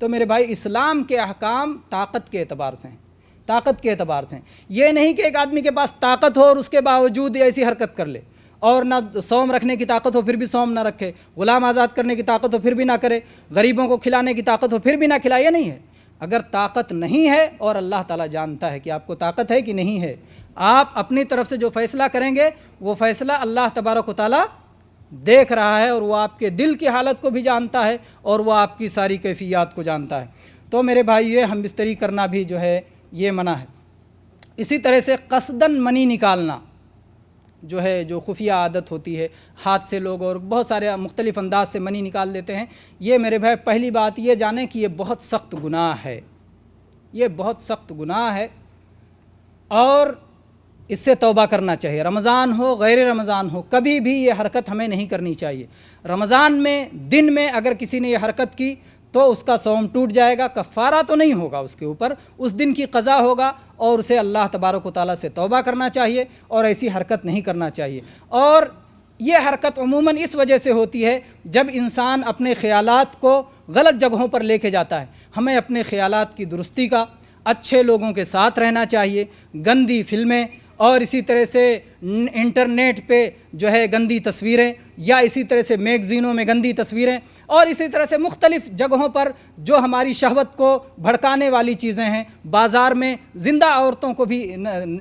تو میرے بھائی اسلام کے احکام طاقت کے اعتبار سے ہیں، طاقت کے اعتبار سے ہیں۔ یہ نہیں کہ ایک آدمی کے پاس طاقت ہو اور اس کے باوجود ایسی حرکت کر لے، اور نہ صوم رکھنے کی طاقت ہو پھر بھی صوم نہ رکھے، غلام آزاد کرنے کی طاقت ہو پھر بھی نہ کرے، غریبوں کو کھلانے کی طاقت ہو پھر بھی نہ کھلائے۔ یہ نہیں ہے۔ اگر طاقت نہیں ہے اور اللہ تعالیٰ جانتا ہے کہ آپ کو طاقت ہے کہ نہیں ہے، آپ اپنی طرف سے جو فیصلہ کریں گے وہ فیصلہ اللہ تبارک و تعالیٰ دیکھ رہا ہے، اور وہ آپ کے دل کی حالت کو بھی جانتا ہے اور وہ آپ کی ساری کیفیات کو جانتا ہے۔ تو میرے بھائی یہ ہم بستری کرنا بھی جو ہے یہ منع ہے۔ اسی طرح سے قصداً منی نکالنا جو ہے، جو خفیہ عادت ہوتی ہے، ہاتھ سے لوگ اور بہت سارے مختلف انداز سے منی نکال دیتے ہیں، یہ میرے بھائی پہلی بات یہ جانیں کہ یہ بہت سخت گناہ ہے، یہ بہت سخت گناہ ہے، اور اس سے توبہ کرنا چاہیے۔ رمضان ہو غیر رمضان ہو، کبھی بھی یہ حرکت ہمیں نہیں کرنی چاہیے۔ رمضان میں دن میں اگر کسی نے یہ حرکت کی تو اس کا صوم ٹوٹ جائے گا، کفارہ تو نہیں ہوگا اس کے اوپر، اس دن کی قضا ہوگا، اور اسے اللہ تبارک و تعالیٰ سے توبہ کرنا چاہیے اور ایسی حرکت نہیں کرنا چاہیے۔ اور یہ حرکت عموماً اس وجہ سے ہوتی ہے جب انسان اپنے خیالات کو غلط جگہوں پر لے کے جاتا ہے۔ ہمیں اپنے خیالات کی درستی کا، اچھے لوگوں کے ساتھ رہنا چاہیے۔ گندی فلمیں اور اسی طرح سے انٹرنیٹ پہ جو ہے گندی تصویریں، یا اسی طرح سے میگزینوں میں گندی تصویریں، اور اسی طرح سے مختلف جگہوں پر جو ہماری شہوت کو بھڑکانے والی چیزیں ہیں، بازار میں زندہ عورتوں کو بھی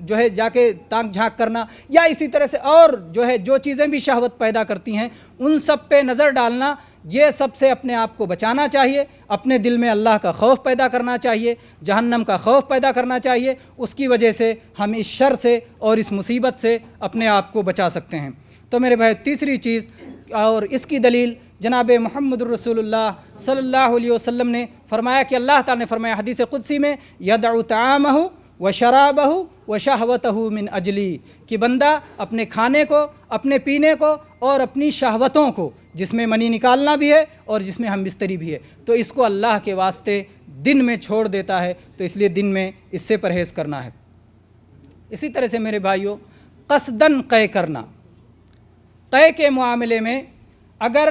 جو ہے جا کے تاک جھانک کرنا، یا اسی طرح سے اور جو ہے جو چیزیں بھی شہوت پیدا کرتی ہیں ان سب پہ نظر ڈالنا، یہ سب سے اپنے آپ کو بچانا چاہیے۔ اپنے دل میں اللہ کا خوف پیدا کرنا چاہیے، جہنم کا خوف پیدا کرنا چاہیے۔ اس کی وجہ سے ہم اس شر سے اور اس مصیبت سے اپنے آپ کو بچا سکتے ہیں۔ تو میرے بھائی تیسری چیز، اور اس کی دلیل جناب محمد الرسول اللہ صلی اللہ علیہ وسلم نے فرمایا کہ اللہ تعالیٰ نے فرمایا حدیث قدسی میں، یدع طعامہ و شرابہ و شہوتہ من اجلی، کہ بندہ اپنے کھانے کو، اپنے پینے کو اور اپنی شہوتوں کو، جس میں منی نکالنا بھی ہے اور جس میں ہم بستری بھی ہے، تو اس کو اللہ کے واسطے دن میں چھوڑ دیتا ہے۔ تو اس لیے دن میں اس سے پرہیز کرنا ہے۔ اسی طرح سے میرے بھائیوں، قصداً قے کرنا، قے کے معاملے میں اگر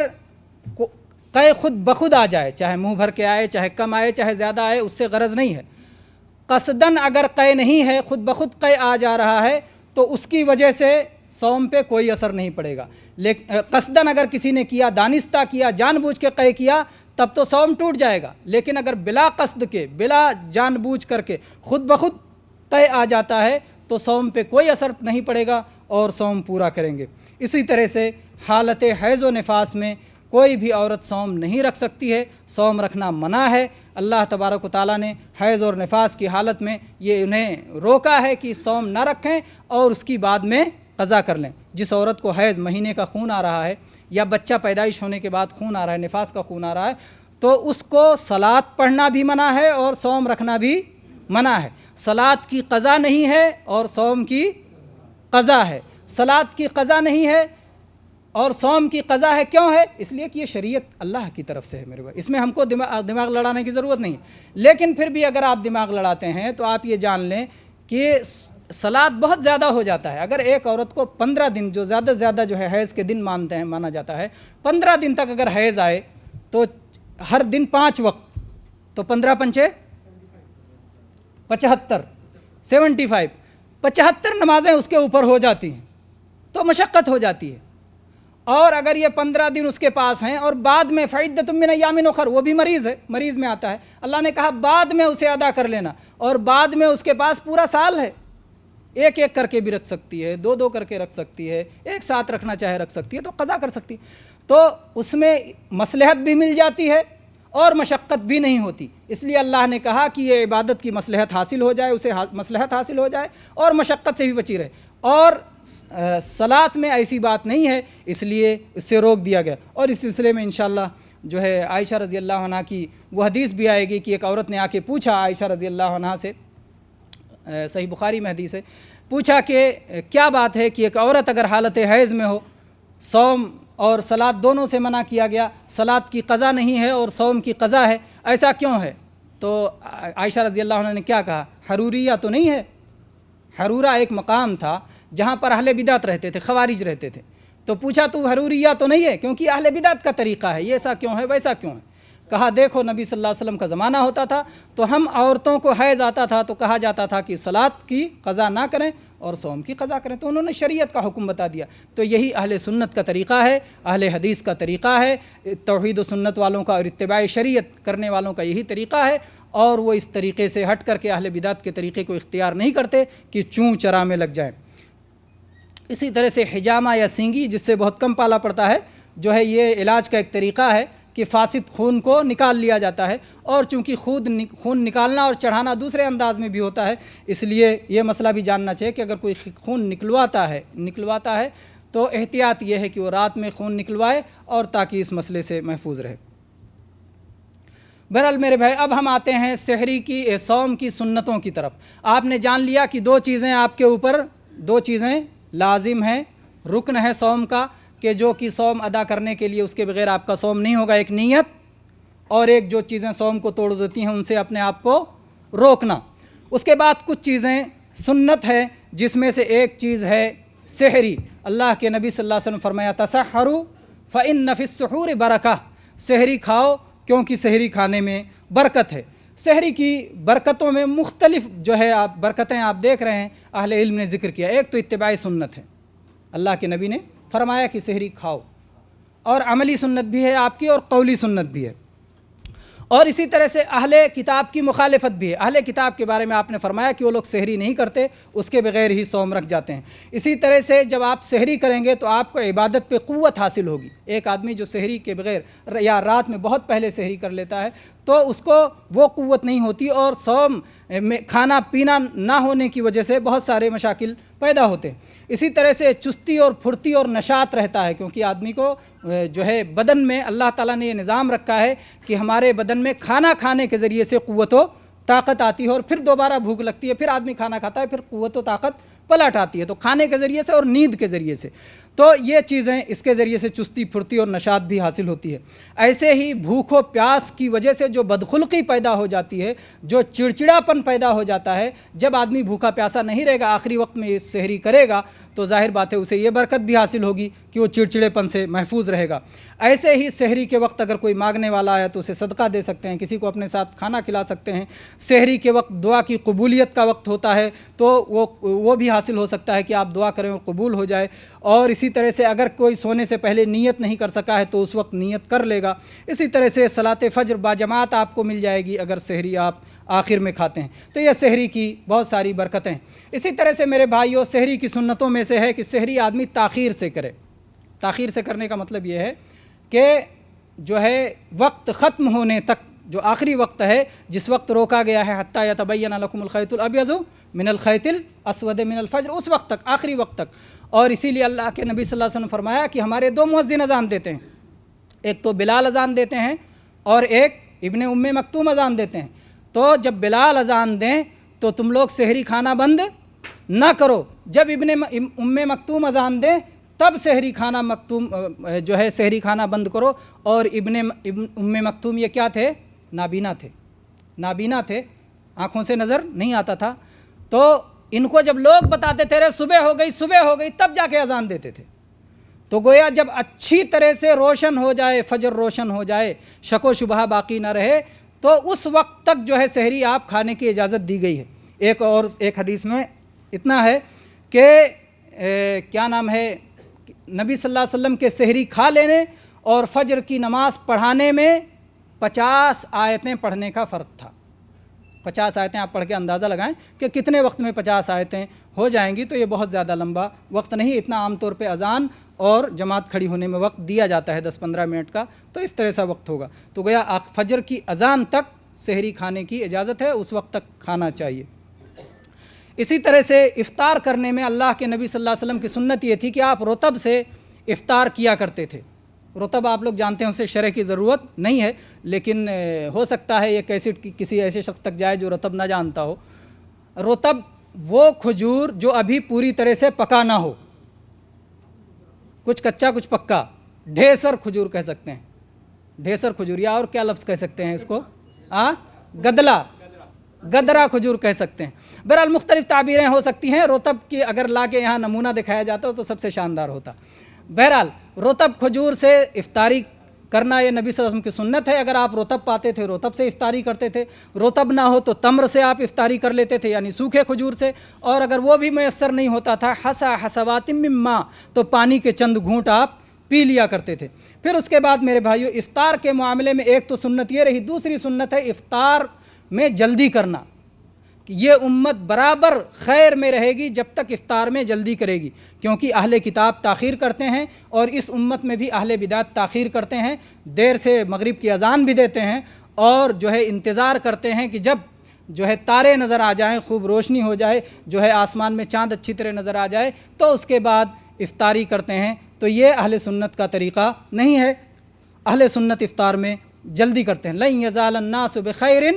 قے خود بخود آ جائے، چاہے منہ بھر کے آئے، چاہے کم آئے، چاہے زیادہ آئے، اس سے غرض نہیں ہے۔ قصداً اگر قے نہیں ہے، خود بخود قے آ جا رہا ہے، تو اس کی وجہ سے صوم پہ کوئی اثر نہیں پڑے گا۔ لیکن قصداً اگر کسی نے کیا، دانستہ کیا، جان بوجھ کے قے کیا، تب تو صوم ٹوٹ جائے گا۔ لیکن اگر بلا قصد کے، بلا جان بوجھ کر کے خود بخود قے آ جاتا ہے تو صوم پہ کوئی اثر نہیں پڑے گا اور صوم پورا کریں گے۔ اسی طرح سے حالت حیض و نفاس میں کوئی بھی عورت صوم نہیں رکھ سکتی ہے، صوم رکھنا منع ہے۔ اللہ تبارک و تعالیٰ نے حیض اور نفاس کی حالت میں یہ انہیں روکا ہے کہ صوم نہ رکھیں اور اس کی بعد میں قضا کر لیں۔ جس عورت کو حیض مہینے کا خون آ رہا ہے، یا بچہ پیدائش ہونے کے بعد خون آ رہا ہے، نفاس کا خون آ رہا ہے، تو اس کو صلاۃ پڑھنا بھی منع ہے اور صوم رکھنا بھی منع ہے۔ صلاۃ کی قضا نہیں ہے اور صوم کی قضا ہے۔ صلاۃ کی قضا نہیں ہے اور صوم کی قضا ہے، کیوں ہے؟ اس لیے کہ یہ شریعت اللہ کی طرف سے ہے میرے بھائی، اس میں ہم کو دماغ لڑانے کی ضرورت نہیں ہے۔ لیکن پھر بھی اگر آپ دماغ لڑاتے ہیں تو آپ یہ جان لیں کہ صلاۃ بہت زیادہ ہو جاتا ہے۔ اگر ایک عورت کو 15 دن، جو زیادہ سے زیادہ جو ہے حیض کے دن مانا جاتا ہے، 15 دن تک اگر حیض آئے تو ہر دن 5 وقت، تو 15 پنچے 75، 75 نمازیں اس کے اوپر ہو جاتی ہیں، تو مشقت ہو جاتی ہے۔ اور اگر یہ 15 دن اس کے پاس ہیں اور بعد میں فعدۃ من ایام اخر، وہ بھی مریض ہے، مریض میں آتا ہے، اللہ نے کہا بعد میں اسے ادا کر لینا، اور بعد میں اس کے پاس پورا سال ہے، ایک ایک کر کے بھی رکھ سکتی ہے، دو دو کر کے رکھ سکتی ہے، ایک ساتھ رکھنا چاہے رکھ سکتی ہے، تو قضا کر سکتی ہے۔ تو اس میں مصلحت بھی مل جاتی ہے اور مشقت بھی نہیں ہوتی، اس لیے اللہ نے کہا کہ یہ عبادت کی مصلحت حاصل ہو جائے، اسے مصلحت حاصل ہو جائے اور مشقت سے بھی بچی رہے۔ اور صلاۃ میں ایسی بات نہیں ہے، اس لیے اس سے روک دیا گیا۔ اور اس سلسلے میں انشاءاللہ جو ہے عائشہ رضی اللہ عنہ کی وہ حدیث بھی آئے گی کہ ایک عورت نے آ کے پوچھا عائشہ رضی اللہ عنہ سے، صحیح بخاری میں حدیث ہے، پوچھا کہ کیا بات ہے کہ ایک عورت اگر حالت حیض میں ہو، صوم اور صلاۃ دونوں سے منع کیا گیا، صلاۃ کی قضا نہیں ہے اور صوم کی قضا ہے، ایسا کیوں ہے؟ تو عائشہ رضی اللہ عنہ نے کیا کہا؟ حروریہ تو نہیں ہے؟ حرورہ ایک مقام تھا جہاں پر اہل بدعت رہتے تھے، خوارج رہتے تھے، تو پوچھا تو حروریہ تو نہیں ہے؟ کیونکہ اہل بدعت کا طریقہ ہے، یہ ایسا کیوں ہے ویسا کیوں ہے؟ کہا دیکھو نبی صلی اللہ علیہ وسلم کا زمانہ ہوتا تھا تو ہم عورتوں کو حیض آتا تھا تو کہا جاتا تھا کہ صلاۃ کی قضا نہ کریں اور صوم کی قضا کریں، تو انہوں نے شریعت کا حکم بتا دیا۔ تو یہی اہل سنت کا طریقہ ہے، اہل حدیث کا طریقہ ہے، توحید و سنت والوں کا اور اتباع شریعت کرنے والوں کا یہی طریقہ ہے، اور وہ اس طریقے سے ہٹ کر کے اہل بدعت کے طریقے کو اختیار نہیں کرتے کہ چوں چرا میں لگ جائیں۔ اسی طرح سے حجامہ یا سینگی، جس سے بہت کم پالا پڑتا ہے، جو ہے یہ علاج کا ایک طریقہ ہے کہ فاسد خون کو نکال لیا جاتا ہے، اور چونکہ خون نکالنا اور چڑھانا دوسرے انداز میں بھی ہوتا ہے، اس لیے یہ مسئلہ بھی جاننا چاہیے کہ اگر کوئی خون نکلواتا ہے تو احتیاط یہ ہے کہ وہ رات میں خون نکلوائے، اور تاکہ اس مسئلے سے محفوظ رہے۔ بہرحال میرے بھائی، اب ہم آتے ہیں سحری کی صوم کی سنتوں کی طرف۔ آپ نے جان لیا کہ دو چیزیں لازم ہیں، رکن ہے صوم کا، کہ جو کہ صوم ادا کرنے کے لیے اس کے بغیر آپ کا صوم نہیں ہوگا، ایک نیت، اور ایک جو چیزیں صوم کو توڑ دیتی ہیں ان سے اپنے آپ کو روکنا۔ اس کے بعد کچھ چیزیں سنت ہے، جس میں سے ایک چیز ہے سحری۔ اللہ کے نبی صلی اللہ علیہ وسلم فرمایا تسحروا فإن فی السحور برکہ، سحری کھاؤ کیونکہ سحری کھانے میں برکت ہے۔ سحری کی برکتوں میں مختلف جو ہے برکتیں آپ دیکھ رہے ہیں، اہل علم نے ذکر کیا۔ ایک تو اتباع سنت ہے، اللہ کے نبی نے فرمایا کہ سحری کھاؤ، اور عملی سنت بھی ہے آپ کی اور قولی سنت بھی ہے۔ اور اسی طرح سے اہل کتاب کی مخالفت بھی ہے۔ اہل کتاب کے بارے میں آپ نے فرمایا کہ وہ لوگ سحری نہیں کرتے، اس کے بغیر ہی صوم رکھ جاتے ہیں۔ اسی طرح سے جب آپ سحری کریں گے تو آپ کو عبادت پہ قوت حاصل ہوگی۔ ایک آدمی جو سحری کے بغیر یا رات میں بہت پہلے سحری کر لیتا ہے تو اس کو وہ قوت نہیں ہوتی، اور صوم میں کھانا پینا نہ ہونے کی وجہ سے بہت سارے مشاکل پیدا ہوتے ہیں۔ اسی طرح سے چستی اور پھرتی اور نشاط رہتا ہے، کیونکہ آدمی کو جو ہے بدن میں اللہ تعالیٰ نے یہ نظام رکھا ہے کہ ہمارے بدن میں کھانا کھانے کے ذریعے سے قوت و طاقت آتی ہے، اور پھر دوبارہ بھوک لگتی ہے، پھر آدمی کھانا کھاتا ہے، پھر قوت و طاقت پلٹ آتی ہے، تو کھانے کے ذریعے سے اور نیند کے ذریعے سے، تو یہ چیزیں اس کے ذریعے سے چستی پھرتی اور نشاط بھی حاصل ہوتی ہے۔ ایسے ہی بھوک و پیاس کی وجہ سے جو بدخلقی پیدا ہو جاتی ہے، جو چڑچڑاپن پیدا ہو جاتا ہے، جب آدمی بھوکا پیاسا نہیں رہے گا، آخری وقت میں سحری کرے گا تو ظاہر بات ہے اسے یہ برکت بھی حاصل ہوگی کہ وہ چڑچڑے پن سے محفوظ رہے گا۔ ایسے ہی سحری کے وقت اگر کوئی مانگنے والا ہے تو اسے صدقہ دے سکتے ہیں، کسی کو اپنے ساتھ کھانا کھلا سکتے ہیں۔ سحری کے وقت دعا کی قبولیت کا وقت ہوتا ہے تو وہ بھی حاصل ہو سکتا ہے کہ آپ دعا کریں اور قبول ہو جائے۔ اور اسی طرح سے اگر کوئی سونے سے پہلے نیت نہیں کر سکا ہے تو اس وقت نیت کر لے گا۔ اسی طرح سے صلاۃ فجر باجماعت آپ کو مل جائے گی اگر سحری آپ آخر میں کھاتے ہیں، تو یہ سحری کی بہت ساری برکتیں۔ اسی طرح سے میرے بھائیوں، سحری کی سنتوں میں سے ہے کہ سحری آدمی تاخیر سے کرے۔ تاخیر سے کرنے کا مطلب یہ ہے کہ جو ہے وقت ختم ہونے تک، جو آخری وقت ہے جس وقت روکا گیا ہے، حتیٰ یتبین لکم الخیط الابیض من الخیط الاسود من الفجر، اس وقت تک، آخری وقت تک۔ اور اسی لیے اللہ کے نبی صلی اللہ علیہ وسلم فرمایا کہ ہمارے دو مؤذن اذان دیتے ہیں، ایک تو بلال اذان دیتے ہیں اور ایک ابن ام مکتوم اذان دیتے ہیں۔ تو جب بلال اذان دیں تو تم لوگ سحری کھانا بند نہ کرو، جب ابن ام مکتوم اذان دیں تب سحری کھانا بند کرو۔ اور ابن ام مکتوم یہ کیا تھے؟ نابینا تھے، آنکھوں سے نظر نہیں آتا تھا، تو ان کو جب لوگ بتاتے تھے رے صبح ہو گئی تب جا کے اذان دیتے تھے۔ تو گویا جب اچھی طرح سے روشن ہو جائے، فجر روشن ہو جائے، شک و شبہ باقی نہ رہے، تو اس وقت تک جو ہے سحری آپ کھانے کی اجازت دی گئی ہے۔ ایک حدیث میں اتنا ہے کہ کیا نام ہے، نبی صلی اللہ علیہ وسلم کے سحری کھا لینے اور فجر کی نماز پڑھانے میں 50 آیتیں پڑھنے کا فرق تھا۔ 50 آیتیں آپ پڑھ کے اندازہ لگائیں کہ کتنے وقت میں 50 آیتیں ہو جائیں گی تو یہ بہت زیادہ لمبا وقت نہیں، اتنا عام طور پہ اذان اور جماعت کھڑی ہونے میں وقت دیا جاتا ہے 10-15 منٹ کا، تو اس طرح سا وقت ہوگا۔ تو گویا فجر کی اذان تک سحری کھانے کی اجازت ہے، اس وقت تک کھانا چاہیے۔ اسی طرح سے افطار کرنے میں اللہ کے نبی صلی اللہ علیہ وسلم کی سنت یہ تھی کہ آپ رطب سے افطار کیا کرتے تھے۔ رطب آپ لوگ جانتے ہیں، اسے شرح کی ضرورت نہیں ہے، لیکن ہو سکتا ہے یہ کیسٹ کی کسی ایسے شخص تک جائے جو رطب نہ جانتا ہو۔ رطب وہ کھجور جو ابھی پوری طرح سے پکا نہ ہو، کچھ کچا کچھ پکا، ڈھیسر کھجور کہہ سکتے ہیں، ڈھیسر کھجور، یا اور کیا لفظ کہہ سکتے ہیں اس کو، گدلا، گدرا کھجور کہہ سکتے ہیں۔ بہرحال مختلف تعبیریں ہو سکتی ہیں، رطب کی اگر لا کے یہاں نمونہ دکھایا جاتا ہو تو سب سے شاندار ہوتا۔ بہرحال رطب کھجور سے افطاری کرنا یہ نبی صلی اللہ علیہ وسلم کی سنت ہے۔ اگر آپ رطب پاتے تھے رطب سے افطاری کرتے تھے، رطب نہ ہو تو تمر سے آپ افطاری کر لیتے تھے، یعنی سوکھے کھجور سے، اور اگر وہ بھی میسر نہیں ہوتا تھا حسا حسوات من ماء، تو پانی کے چند گھونٹ آپ پی لیا کرتے تھے۔ پھر اس کے بعد میرے بھائیو، افطار کے معاملے میں ایک تو سنت یہ رہی، دوسری سنت ہے افطار میں جلدی کرنا۔ یہ امت برابر خیر میں رہے گی جب تک افطار میں جلدی کرے گی، کیونکہ اہل کتاب تاخیر کرتے ہیں، اور اس امت میں بھی اہل بدعت تاخیر کرتے ہیں، دیر سے مغرب کی اذان بھی دیتے ہیں، اور جو ہے انتظار کرتے ہیں کہ جب جو ہے تارے نظر آ جائیں، خوب روشنی ہو جائے، جو ہے آسمان میں چاند اچھی طرح نظر آ جائے، تو اس کے بعد افطاری کرتے ہیں۔ تو یہ اہل سنت کا طریقہ نہیں ہے۔ اہل سنت افطار میں جلدی کرتے ہیں۔ لن یزال الناس بخیر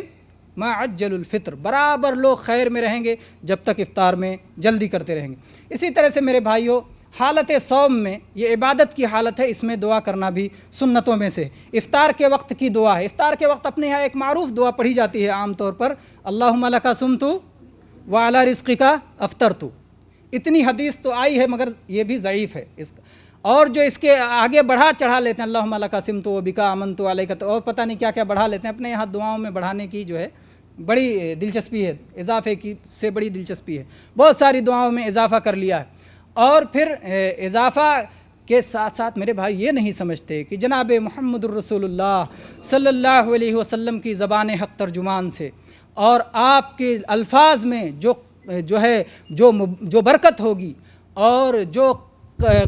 ما عجل الفطر، برابر لوگ خیر میں رہیں گے جب تک افطار میں جلدی کرتے رہیں گے۔ اسی طرح سے میرے بھائیوں، حالت صوم میں، یہ عبادت کی حالت ہے، اس میں دعا کرنا بھی سنتوں میں سے۔ افطار کے وقت کی دعا ہے، افطار کے وقت اپنے یہاں ایک معروف دعا پڑھی جاتی ہے عام طور پر، اللہم لک صمت وعلی رزقک افطرت۔ اتنی حدیث تو آئی ہے مگر یہ بھی ضعیف ہے، اور جو اس کے آگے بڑھا چڑھا لیتے ہیں اللہم لک صمت وبک آمنت علیک، اور پتہ نہیں کیا کیا بڑھا لیتے ہیں۔ اپنے یہاں دعاؤں میں بڑھانے کی جو ہے بڑی دلچسپی ہے، اضافے کی سے بڑی دلچسپی ہے، بہت ساری دعاؤں میں اضافہ کر لیا ہے۔ اور پھر اضافہ کے ساتھ ساتھ میرے بھائی یہ نہیں سمجھتے کہ جناب محمد الرسول اللہ صلی اللہ علیہ وسلم کی زبان حق ترجمان سے اور آپ کے الفاظ میں جو برکت ہوگی اور جو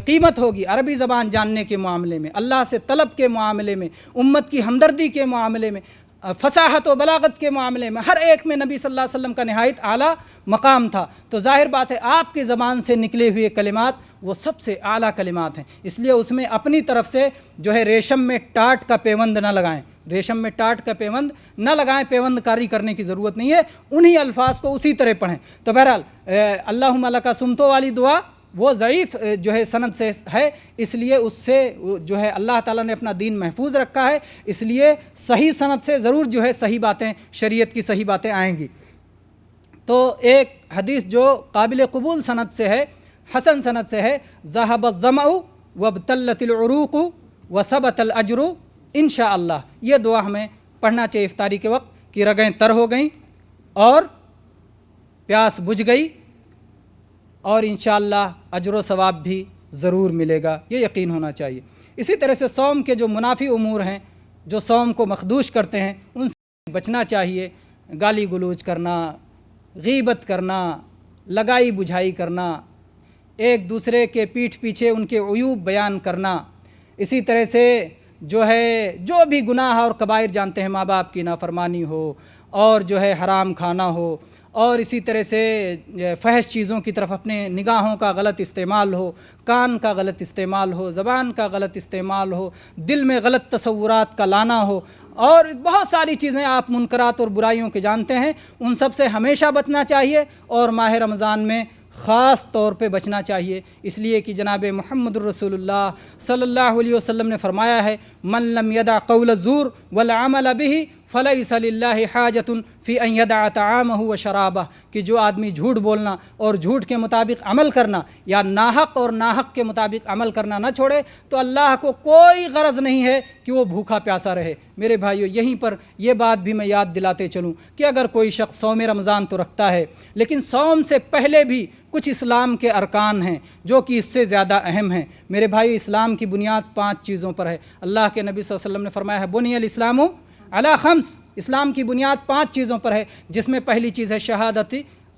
قیمت ہوگی عربی زبان جاننے کے معاملے میں، اللہ سے طلب کے معاملے میں، امت کی ہمدردی کے معاملے میں، فصاحت و بلاغت کے معاملے میں، ہر ایک میں نبی صلی اللہ علیہ وسلم کا نہایت اعلیٰ مقام تھا۔ تو ظاہر بات ہے آپ کی زبان سے نکلے ہوئے کلمات وہ سب سے اعلیٰ کلمات ہیں، اس لیے اس میں اپنی طرف سے جو ہے ریشم میں ٹاٹ کا پیوند نہ لگائیں، ریشم میں ٹاٹ کا پیوند نہ لگائیں، پیوند کاری کرنے کی ضرورت نہیں ہے، انہی الفاظ کو اسی طرح پڑھیں۔ تو بہرحال اللہم لک صمت والی دعا وہ ضعیف جو ہے سند سے ہے، اس لیے اس سے جو ہے اللہ تعالیٰ نے اپنا دین محفوظ رکھا ہے، اس لیے صحیح سند سے ضرور جو ہے صحیح باتیں، شریعت کی صحیح باتیں آئیں گی۔ تو ایک حدیث جو قابل قبول سند سے ہے، حسن سند سے ہے، ذهب الظمأ وابتلت العروق وثبت الاجر انشاءاللہ، یہ دعا ہمیں پڑھنا چاہیے افطاری کے وقت کہ رگیں تر ہو گئیں اور پیاس بجھ گئی، اور انشاءاللہ اجر و ثواب بھی ضرور ملے گا، یہ یقین ہونا چاہیے۔ اسی طرح سے صوم کے جو منافی امور ہیں، جو صوم کو مخدوش کرتے ہیں، ان سے بچنا چاہیے۔ گالی گلوچ کرنا، غیبت کرنا، لگائی بجھائی کرنا، ایک دوسرے کے پیٹھ پیچھے ان کے عیوب بیان کرنا، اسی طرح سے جو بھی گناہ اور کبائر جانتے ہیں، ماں باپ کی نافرمانی ہو، اور جو ہے حرام کھانا ہو، اور اسی طرح سے فحش چیزوں کی طرف اپنے نگاہوں کا غلط استعمال ہو، کان کا غلط استعمال ہو، زبان کا غلط استعمال ہو، دل میں غلط تصورات کا لانا ہو، اور بہت ساری چیزیں آپ منکرات اور برائیوں کے جانتے ہیں، ان سب سے ہمیشہ بچنا چاہیے، اور ماہ رمضان میں خاص طور پہ بچنا چاہیے، اس لیے کہ جناب محمد الرسول اللہ صلی اللہ علیہ وسلم نے فرمایا ہے، من لم یدع قول الزور والعمل به فلیس للہ حاجۃ فی ان یدع طعامہ و شرابہ، کہ جو آدمی جھوٹ بولنا اور جھوٹ کے مطابق عمل کرنا، یا ناحق اور ناحق کے مطابق عمل کرنا نہ چھوڑے، تو اللہ کو کوئی غرض نہیں ہے کہ وہ بھوکا پیاسا رہے۔ میرے بھائیو، یہیں پر یہ بات بھی میں یاد دلاتے چلوں کہ اگر کوئی شخص صوم رمضان تو رکھتا ہے، لیکن صوم سے پہلے بھی کچھ اسلام کے ارکان ہیں جو کہ اس سے زیادہ اہم ہیں۔ میرے بھائی، اسلام کی بنیاد 5 چیزوں پر ہے۔ اللہ کے نبی صلی اللہ علیہ وسلم نے فرمایا ہے، بنی الاسلام علی 5، اسلام کی بنیاد 5 چیزوں پر ہے، جس میں پہلی چیز ہے شہادت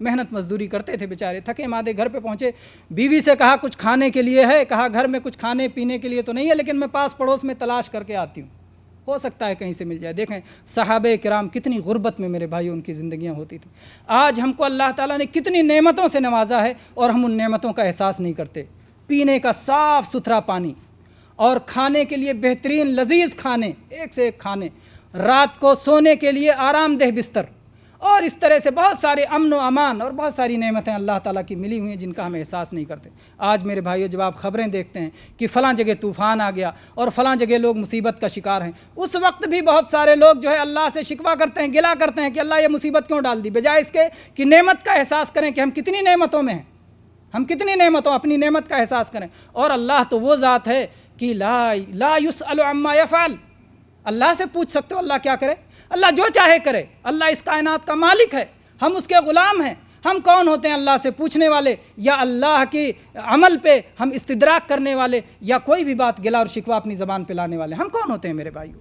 محنت مزدوری کرتے تھے بیچارے، تھکے مادے گھر پہ پہنچے، بیوی سے کہا کچھ کھانے کے لیے ہے، کہا گھر میں کچھ کھانے پینے کے لیے تو نہیں ہے لیکن میں پاس پڑوس میں تلاش کر کے آتی ہوں، ہو سکتا ہے کہیں سے مل جائے۔ دیکھیں صحابہ کرام کتنی غربت میں میرے بھائیوں ان کی زندگیاں ہوتی تھیں۔ آج ہم کو اللہ تعالیٰ نے کتنی نعمتوں سے نوازا ہے اور ہم ان نعمتوں کا احساس نہیں کرتے۔ پینے کا صاف ستھرا پانی اور کھانے کے لیے بہترین لذیذ کھانے، ایک سے ایک کھانے، رات کو سونے کے لیے آرام دہ بستر، اور اس طرح سے بہت سارے امن و امان اور بہت ساری نعمتیں اللہ تعالیٰ کی ملی ہوئی ہیں جن کا ہم احساس نہیں کرتے۔ آج میرے بھائیو جب آپ خبریں دیکھتے ہیں کہ فلاں جگہ طوفان آ گیا اور فلاں جگہ لوگ مصیبت کا شکار ہیں، اس وقت بھی بہت سارے لوگ جو ہے اللہ سے شکوہ کرتے ہیں، گلہ کرتے ہیں کہ اللہ یہ مصیبت کیوں ڈال دی، بجائے اس کے کہ نعمت کا احساس کریں کہ ہم کتنی نعمتوں میں ہیں، ہم کتنی نعمتوں، اپنی نعمت کا احساس کریں۔ اور اللہ تو وہ ذات ہے کہ لا یسأل عما یفعل، اللہ سے پوچھ سکتے ہو اللہ کیا کرے؟ اللہ جو چاہے کرے، اللہ اس کائنات کا مالک ہے، ہم اس کے غلام ہیں۔ ہم کون ہوتے ہیں اللہ سے پوچھنے والے، یا اللہ کے عمل پہ ہم استدراک کرنے والے، یا کوئی بھی بات گلہ اور شکوہ اپنی زبان پہ لانے والے؟ ہم کون ہوتے ہیں میرے بھائیو؟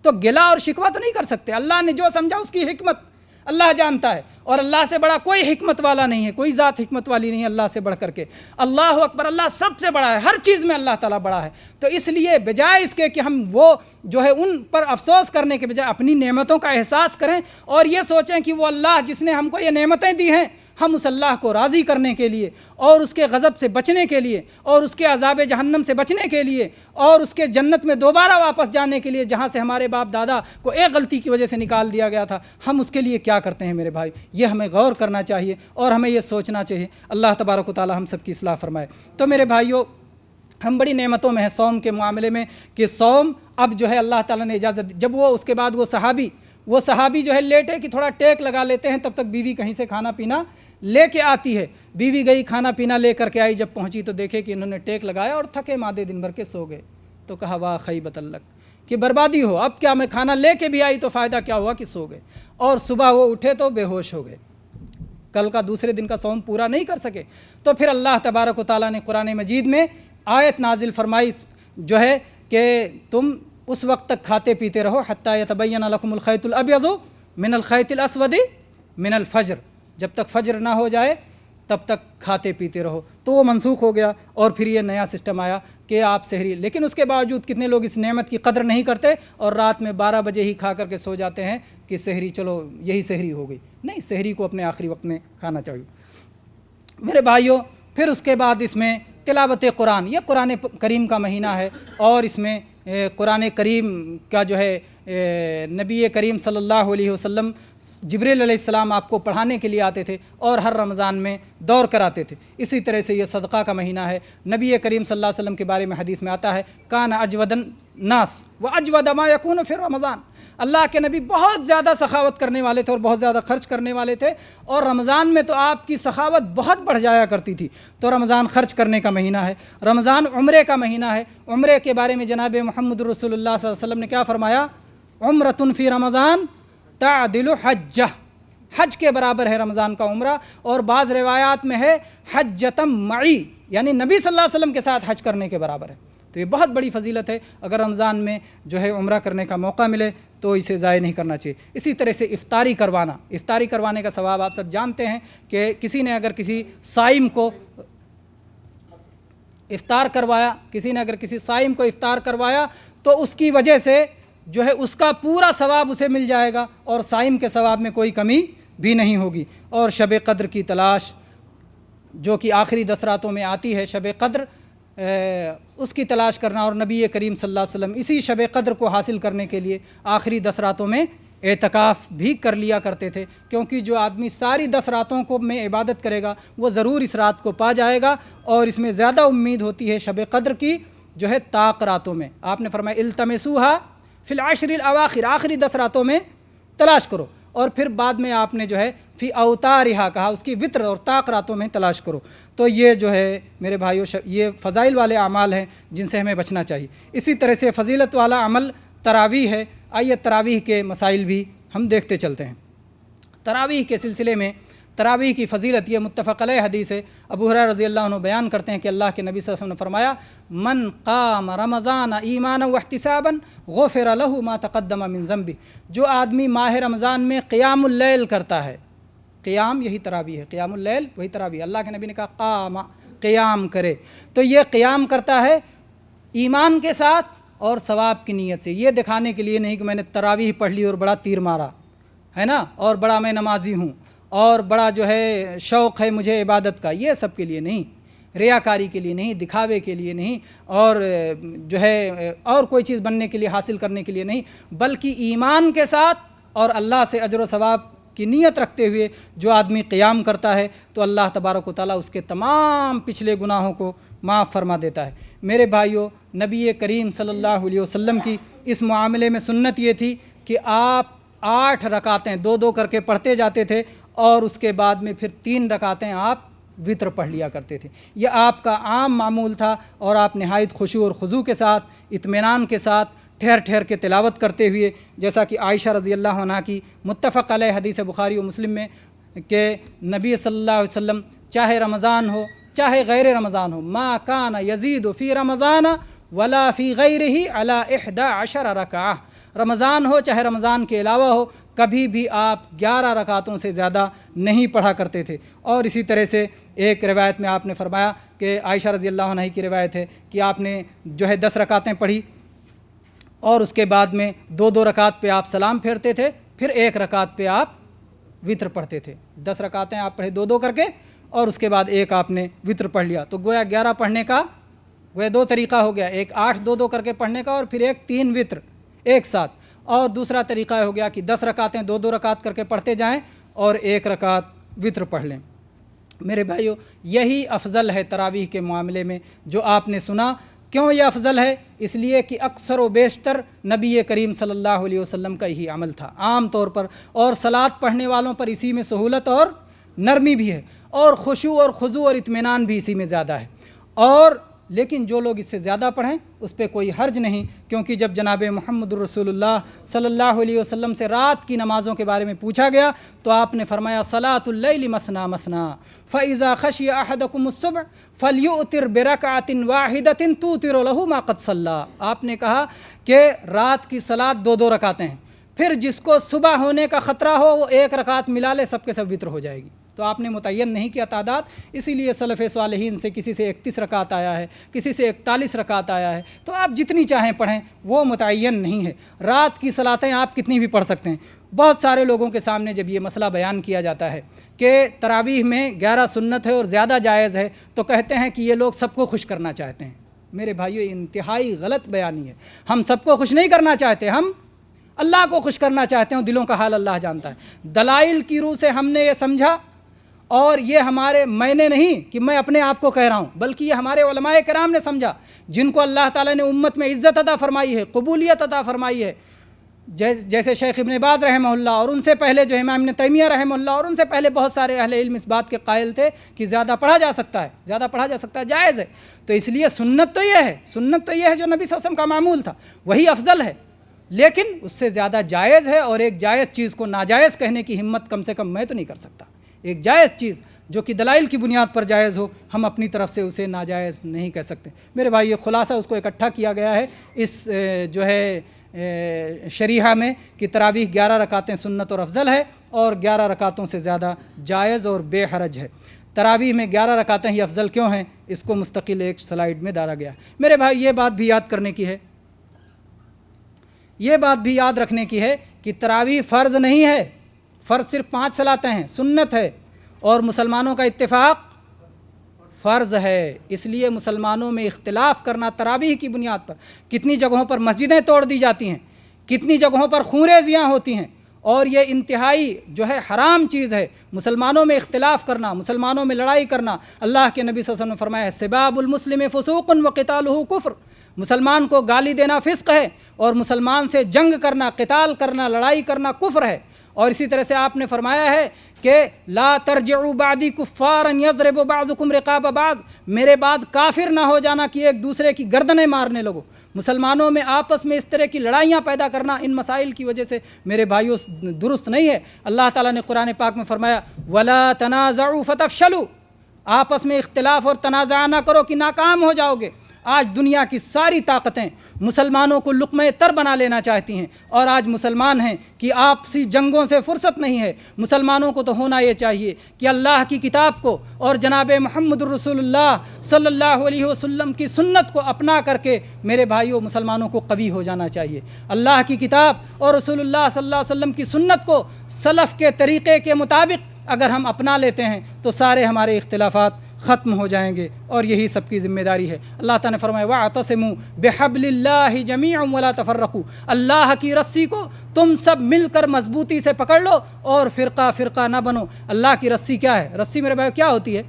تو گلہ اور شکوہ تو نہیں کر سکتے، اللہ نے جو سمجھا اس کی حکمت اللہ جانتا ہے، اور اللہ سے بڑا کوئی حکمت والا نہیں ہے، کوئی ذات حکمت والی نہیں ہے اللہ سے بڑھ کر کے۔ اللہ اکبر، اللہ سب سے بڑا ہے، ہر چیز میں اللہ تعالیٰ بڑا ہے۔ تو اس لیے بجائے اس کے کہ ہم وہ جو ہے ان پر افسوس کرنے کے بجائے اپنی نعمتوں کا احساس کریں اور یہ سوچیں کہ وہ اللہ جس نے ہم کو یہ نعمتیں دی ہیں، ہم اس اللہ کو راضی کرنے کے لیے اور اس کے غضب سے بچنے کے لیے اور اس کے عذاب جہنم سے بچنے کے لیے اور اس کے جنت میں دوبارہ واپس جانے کے لیے، جہاں سے ہمارے باپ دادا کو ایک غلطی کی وجہ سے نکال دیا گیا تھا، ہم اس کے لیے کیا کرتے ہیں میرے بھائی؟ یہ ہمیں غور کرنا چاہیے اور ہمیں یہ سوچنا چاہیے۔ اللہ تبارک و تعالی ہم سب کی اصلاح فرمائے۔ تو میرے بھائیوں، ہم بڑی نعمتوں میں ہیں صوم کے معاملے میں، کہ صوم اب جو ہے اللہ تعالیٰ نے اجازت، جب وہ اس کے بعد وہ صحابی جو ہے لیٹے کہ تھوڑا ٹیک لگا لیتے ہیں، تب تک بیوی کہیں سے کھانا پینا لے کے آتی ہے۔ بیوی گئی کھانا پینا لے کر کے آئی، جب پہنچی تو دیکھے کہ انہوں نے ٹیک لگایا اور تھکے مادے دن بھر کے سو گئے۔ تو کہا واہ خیبۃ لک، کہ بربادی ہو، اب کیا میں کھانا لے کے بھی آئی تو فائدہ کیا ہوا کہ سو گئے، اور صبح وہ اٹھے تو بے ہوش ہو گئے، کل کا دوسرے دن کا صوم پورا نہیں کر سکے۔ تو پھر اللہ تبارک و تعالیٰ نے قرآن مجید میں آیت نازل فرمائی جو ہے کہ تم اس وقت تک کھاتے پیتے رہو حتیٰ یتبین لکم الخیط الابیض من الخیط الاسود من الفجر، جب تک فجر نہ ہو جائے تب تک کھاتے پیتے رہو۔ تو وہ منسوخ ہو گیا اور پھر یہ نیا سسٹم آیا کہ آپ سحری، لیکن اس کے باوجود کتنے لوگ اس نعمت کی قدر نہیں کرتے اور رات میں 12 بجے ہی کھا کر کے سو جاتے ہیں کہ سحری، چلو یہی سحری ہو گئی۔ نہیں، سحری کو اپنے آخری وقت میں کھانا چاہیے میرے بھائیوں۔ پھر اس کے بعد اس میں تلاوت قرآن، یہ قرآن کریم کا مہینہ ہے، اور اس میں قرآن کریم کا جو ہے نبی کریم صلی اللہ علیہ وسلم جبریل علیہ السلام آپ کو پڑھانے کے لیے آتے تھے اور ہر رمضان میں دور کراتے تھے۔ اسی طرح سے یہ صدقہ کا مہینہ ہے۔ نبی کریم صلی اللہ علیہ وسلم کے بارے میں حدیث میں آتا ہے کان اجود الناس واجود ما یکون فی رمضان، اللہ کے نبی بہت زیادہ سخاوت کرنے والے تھے اور بہت زیادہ خرچ کرنے والے تھے، اور رمضان میں تو آپ کی سخاوت بہت بڑھ جایا کرتی تھی۔ تو رمضان خرچ کرنے کا مہینہ ہے، رمضان عمرے کا مہینہ ہے۔ عمرے کے بارے میں جناب محمد رسول اللہ صلی اللہ علیہ وسلم نے کیا فرمایا؟ عمرۃ فی رمضان تعدل حجہ، حج کے برابر ہے رمضان کا عمرہ، اور بعض روایات میں ہے حجۃ معی، یعنی نبی صلی اللہ علیہ وسلم کے ساتھ حج کرنے کے برابر ہے۔ تو یہ بہت بڑی فضیلت ہے، اگر رمضان میں جو ہے عمرہ کرنے کا موقع ملے تو اسے ضائع نہیں کرنا چاہیے۔ اسی طرح سے افطاری کروانے کا ثواب آپ سب جانتے ہیں کہ کسی نے اگر کسی صائم کو افطار کروایا تو اس کی وجہ سے جو ہے اس کا پورا ثواب اسے مل جائے گا اور صائم کے ثواب میں کوئی کمی بھی نہیں ہوگی۔ اور شب قدر کی تلاش جو کہ آخری 10 راتوں میں آتی ہے، شب قدر اس کی تلاش کرنا، اور نبی کریم صلی اللہ علیہ وسلم اسی شب قدر کو حاصل کرنے کے لیے آخری 10 راتوں میں اعتکاف بھی کر لیا کرتے تھے، کیونکہ جو آدمی ساری 10 راتوں کو میں عبادت کرے گا وہ ضرور اس رات کو پا جائے گا، اور اس میں زیادہ امید ہوتی ہے شب قدر کی جو ہے طاق راتوں میں۔ آپ نے فرمایا التمسوها فی العشر الاواخر، آخری 10 راتوں میں تلاش کرو، اور پھر بعد میں آپ نے جو ہے فی اوتارہا کہا، اس کی وطر اور طاق راتوں میں تلاش کرو۔ تو یہ جو ہے میرے بھائیوں یہ فضائل والے اعمال ہیں جن سے ہمیں بچنا چاہیے۔ اسی طرح سے فضیلت والا عمل تراویح ہے۔ آئیے تراویح کے مسائل بھی ہم دیکھتے چلتے ہیں۔ تراویح کے سلسلے میں تراویح کی فضیلت یہ متفق علیہ حدیث ہے۔ ابو ہریرہ رضی اللہ عنہ بیان کرتے ہیں کہ اللہ کے نبی صلی اللہ علیہ وسلم نے فرمایا من قام رمضان ایمانا واحتسابا غفر له ما تقدم من ذنبه، جو آدمی ماہ رمضان میں قیام اللیل کرتا ہے، قیام یہی تراویح ہے، قیام اللیل وہی تراویح. اللہ کے نبی نے کہا قام، قیام کرے. تو یہ قیام کرتا ہے ایمان کے ساتھ اور ثواب کی نیت سے، یہ دکھانے کے لیے نہیں کہ میں نے تراویح پڑھ لی اور بڑا تیر مارا ہے نا، اور بڑا میں نمازی ہوں اور بڑا جو ہے شوق ہے مجھے عبادت کا. یہ سب کے لیے نہیں، ریاکاری کے لیے نہیں، دکھاوے کے لیے نہیں، اور جو ہے اور کوئی چیز بننے کے لیے، حاصل کرنے کے لیے نہیں، بلکہ ایمان کے ساتھ اور اللہ سے اجر و ثواب کی نیت رکھتے ہوئے جو آدمی قیام کرتا ہے تو اللہ تبارک و تعالیٰ اس کے تمام پچھلے گناہوں کو معاف فرما دیتا ہے. میرے بھائیوں، نبی کریم صلی اللہ علیہ وسلم کی اس معاملے میں سنت یہ تھی کہ آپ 8 رکعتیں 2 کر کے پڑھتے جاتے تھے، اور اس کے بعد میں پھر 3 رکعتیں آپ وطر پڑھ لیا کرتے تھے. یہ آپ کا عام معمول تھا، اور آپ نہایت خشوع اور خضوع کے ساتھ، اطمینان کے ساتھ، ٹھہر ٹھہر کے تلاوت کرتے ہوئے، جیسا کہ عائشہ رضی اللہ عنہ کی متفق علیہ حدیث بخاری و مسلم میں کہ نبی صلی اللہ علیہ وسلم چاہے رمضان ہو چاہے غیر رمضان ہو، ما کان یزید فی رمضان ولا فی غیرہ علی 11 رکعہ، رمضان ہو چاہے رمضان کے علاوہ ہو، کبھی بھی آپ 11 رکعتوں سے زیادہ نہیں پڑھا کرتے تھے. اور اسی طرح سے ایک روایت میں آپ نے فرمایا کہ عائشہ رضی اللہ عنہ کی روایت ہے کہ آپ نے جو ہے 10 رکعتیں پڑھی، اور اس کے بعد میں 2 رکعت پہ آپ سلام پھیرتے تھے، پھر 1 رکعت پہ آپ وطر پڑھتے تھے. 10 رکعتیں آپ پڑھے 2 کر کے، اور اس کے بعد 1 آپ نے وطر پڑھ لیا. تو گویا 11 پڑھنے کا گویا 2 طریقہ ہو گیا، ایک 8 2 کر کے پڑھنے کا، اور پھر ایک 3 وطر ایک ساتھ. اور دوسرا طریقہ ہو گیا کہ 10 رکعتیں 2 رکعت کر کے پڑھتے جائیں اور 1 رکعت وطر پڑھ لیں. میرے بھائیو، یہی افضل ہے تراویح کے معاملے میں جو آپ نے سنا. کیوں یہ افضل ہے؟ اس لیے کہ اکثر و بیشتر نبی کریم صلی اللہ علیہ وسلم کا یہی عمل تھا عام طور پر، اور صلاۃ پڑھنے والوں پر اسی میں سہولت اور نرمی بھی ہے، اور خشوع اور خضوع اور اطمینان بھی اسی میں زیادہ ہے. اور لیکن جو لوگ اس سے زیادہ پڑھیں اس پہ کوئی حرج نہیں، کیونکہ جب جناب محمد الرسول اللہ صلی اللہ علیہ وسلم سے رات کی نمازوں کے بارے میں پوچھا گیا تو آپ نے فرمایا صلاۃ اللیل مثنی مثنی فاذا خشی احدکم الصبح فلیؤتر برکعۃ واحدۃ توتر له ما قد صلی. آپ نے کہا کہ رات کی صلاۃ 2 رکعتیں ہیں، پھر جس کو صبح ہونے کا خطرہ ہو وہ 1 رکعت ملا لے، سب کے سب وطر ہو جائے گی. تو آپ نے متعین نہیں کیا تعداد، اسی لیے سلف صالحین سے کسی سے 31 رکعت آیا ہے، کسی سے 41 رکعت آیا ہے. تو آپ جتنی چاہیں پڑھیں، وہ متعین نہیں ہے. رات کی صلاتیں آپ کتنی بھی پڑھ سکتے ہیں. بہت سارے لوگوں کے سامنے جب یہ مسئلہ بیان کیا جاتا ہے کہ تراویح میں 11 سنت ہے اور زیادہ جائز ہے، تو کہتے ہیں کہ یہ لوگ سب کو خوش کرنا چاہتے ہیں. میرے بھائیو، انتہائی غلط بیانی ہے. ہم سب کو خوش نہیں کرنا چاہتے، ہم اللہ کو خوش کرنا چاہتے ہیں. دلوں کا حال اللہ جانتا ہے. دلائل کی روح سے ہم نے یہ سمجھا، اور یہ ہمارے میں نے نہیں کہ میں اپنے آپ کو کہہ رہا ہوں، بلکہ یہ ہمارے علماء کرام نے سمجھا، جن کو اللہ تعالیٰ نے امت میں عزت عطا فرمائی ہے، قبولیت عطا فرمائی ہے، جیسے شیخ ابن باز رحمہ اللہ، اور ان سے پہلے جو امام ابن تیمیہ رحمہ اللہ، اور ان سے پہلے بہت سارے اہل علم اس بات کے قائل تھے کہ زیادہ پڑھا جا سکتا ہے، زیادہ پڑھا جا سکتا ہے، جائز ہے. تو اس لیے سنت تو یہ ہے جو نبی صلی اللہ علیہ وسلم کا معمول تھا، وہی افضل ہے، لیکن اس سے زیادہ جائز ہے. اور ایک جائز چیز کو ناجائز کہنے کی ہمت کم سے کم میں تو نہیں کر سکتا. ایک جائز چیز جو کہ دلائل کی بنیاد پر جائز ہو، ہم اپنی طرف سے اسے ناجائز نہیں کہہ سکتے. میرے بھائی، یہ خلاصہ اس کو اکٹھا کیا گیا ہے اس جو ہے شریحہ میں کہ تراویح 11 رکعتیں سنت اور افضل ہے، اور 11 رکعتوں سے زیادہ جائز اور بے حرج ہے. تراویح میں 11 رکعتیں ہی افضل کیوں ہیں، اس کو مستقل ایک سلائیڈ میں ڈالا گیا. میرے بھائی، یہ بات بھی یاد کرنے کی ہے، یہ بات بھی یاد رکھنے کی ہے کہ تراویح فرض نہیں ہے. فرض صرف 5 صلاتیں ہیں، سنت ہے، اور مسلمانوں کا اتفاق فرض ہے. اس لیے مسلمانوں میں اختلاف کرنا تراویح کی بنیاد پر، کتنی جگہوں پر مسجدیں توڑ دی جاتی ہیں، کتنی جگہوں پر خونریزیاں ہوتی ہیں، اور یہ انتہائی جو ہے حرام چیز ہے. مسلمانوں میں اختلاف کرنا، مسلمانوں میں لڑائی کرنا، اللہ کے نبی صلی اللہ علیہ وسلم نے فرمایا ہے سباب المسلم فسوق وقتالہ کفر. مسلمان کو گالی دینا فسق ہے، اور مسلمان سے جنگ کرنا، قتال کرنا، لڑائی کرنا کفر ہے. اور اسی طرح سے آپ نے فرمایا ہے کہ لا ترجعوا بعدی کفارا یضرب بعضکم رقاب بعض، میرے بعد کافر نہ ہو جانا کہ ایک دوسرے کی گردنیں مارنے لگو. مسلمانوں میں آپس میں اس طرح کی لڑائیاں پیدا کرنا ان مسائل کی وجہ سے میرے بھائیوں درست نہیں ہے. اللہ تعالیٰ نے قرآن پاک میں فرمایا ولا تنازعوا فتفشلوا، آپس میں اختلاف اور تنازع نہ کرو کہ ناکام ہو جاؤ گے. آج دنیا کی ساری طاقتیں مسلمانوں کو لقمہ تر بنا لینا چاہتی ہیں، اور آج مسلمان ہیں کہ آپسی جنگوں سے فرصت نہیں ہے۔ مسلمانوں کو تو ہونا یہ چاہیے کہ اللہ کی کتاب کو اور جناب محمد الرسول اللہ صلی اللہ علیہ وسلم کی سنت کو اپنا کر کے میرے بھائیوں مسلمانوں کو قوی ہو جانا چاہیے۔ اللہ کی کتاب اور رسول اللہ صلی اللہ علیہ وسلم کی سنت کو سلف کے طریقے کے مطابق اگر ہم اپنا لیتے ہیں تو سارے ہمارے اختلافات ختم ہو جائیں گے، اور یہی سب کی ذمہ داری ہے۔ اللہ تعالیٰ نے فرمایا وَاعْتَصِمُوا بِحَبْلِ اللَّهِ جَمِيعًا وَلَا تَفَرَّقُوا، اللہ کی رسی کو تم سب مل کر مضبوطی سے پکڑ لو اور فرقہ فرقہ نہ بنو۔ اللہ کی رسی کیا ہے؟ رسی میرے بھائی کیا ہوتی ہے؟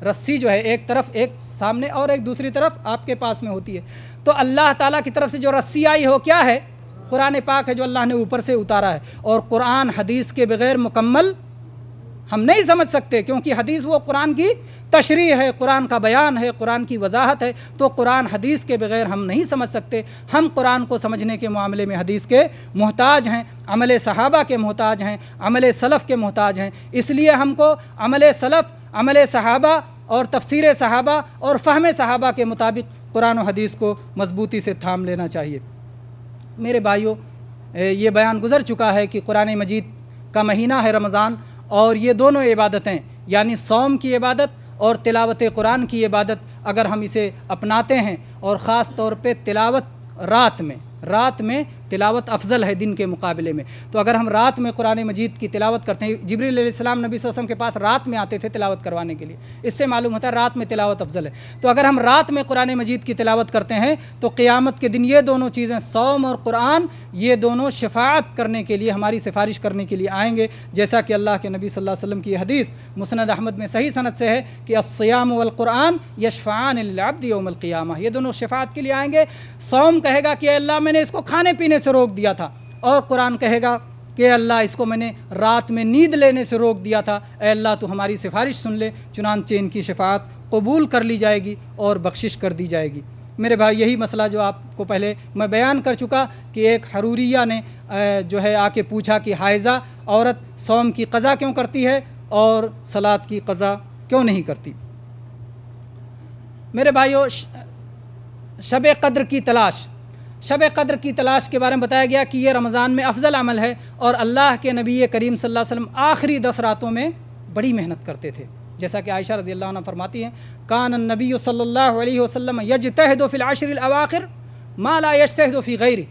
رسی جو ہے ایک طرف ایک سامنے اور ایک دوسری طرف آپ کے پاس میں ہوتی ہے۔ تو اللہ تعالیٰ کی طرف سے جو رسی آئی ہو کیا ہے؟ قرآن پاک ہے جو اللہ نے اوپر سے اتارا ہے، اور قرآن حدیث کے بغیر مکمل ہم نہیں سمجھ سکتے، کیونکہ حدیث وہ قرآن کی تشریح ہے، قرآن کا بیان ہے، قرآن کی وضاحت ہے، تو قرآن حدیث کے بغیر ہم نہیں سمجھ سکتے۔ ہم قرآن کو سمجھنے کے معاملے میں حدیث کے محتاج ہیں، عمل صحابہ کے محتاج ہیں، عمل سلف کے محتاج ہیں۔ اس لیے ہم کو عمل سلف، عمل صحابہ اور تفسیر صحابہ اور فہم صحابہ کے مطابق قرآن و حدیث کو مضبوطی سے تھام لینا چاہیے۔ میرے بھائیوں، یہ بیان گزر چکا ہے کہ قرآن مجید کا مہینہ ہے رمضان، اور یہ دونوں عبادتیں یعنی صوم کی عبادت اور تلاوت قرآن کی عبادت اگر ہم اسے اپناتے ہیں، اور خاص طور پہ تلاوت رات میں تلاوت افضل ہے دن کے مقابلے میں، تو اگر ہم رات میں قرآن مجید کی تلاوت کرتے ہیں، جبریل علیہ السلام نبی صلی اللہ علیہ وسلم کے پاس رات میں آتے تھے تلاوت کروانے کے لیے، اس سے معلوم ہوتا ہے رات میں تلاوت افضل ہے۔ تو اگر ہم رات میں قرآن مجید کی تلاوت کرتے ہیں تو قیامت کے دن یہ دونوں چیزیں، صوم اور قرآن، یہ دونوں شفاعت کرنے کے لیے، ہماری سفارش کرنے کے لیے آئیں گے، جیسا کہ اللہ کے نبی صلی اللہ علیہ وسلم کی حدیث مسند احمد میں صحیح سند سے ہے کہ الصیام والقرآن یشفعان للعبد یوم القیامہ، یہ دونوں شفاعت کے لیے آئیں گے۔ صوم کہے گا کہ اے اللہ میں نے اس کو کھانے پینے سے روک دیا تھا، اور قرآن کہے گا کہ اللہ اس کو میں نے رات میں نیند لینے سے روک دیا تھا، اے اللہ تو ہماری سفارش سن لے، چنانچہ ان کی شفاعت قبول کر لی جائے گی اور بخشش کر دی جائے گی۔ میرے بھائی، یہی مسئلہ جو آپ کو پہلے میں بیان کر چکا کہ ایک حروریہ نے جو ہے آ کے پوچھا کہ حائضہ عورت صوم کی قضا کیوں کرتی ہے اور صلاۃ کی قضا کیوں نہیں کرتی۔ میرے بھائیو، شب قدر کی تلاش کے بارے میں بتایا گیا کہ یہ رمضان میں افضل عمل ہے، اور اللہ کے نبی کریم صلی اللہ علیہ وسلم آخری 10 راتوں میں بڑی محنت کرتے تھے، جیسا کہ عائشہ رضی اللہ عنہ فرماتی ہیں کان النبی صلی اللہ علیہ وسلم یجتہد فی العشر الاواخر ما لا یجتہد فی غیرہ،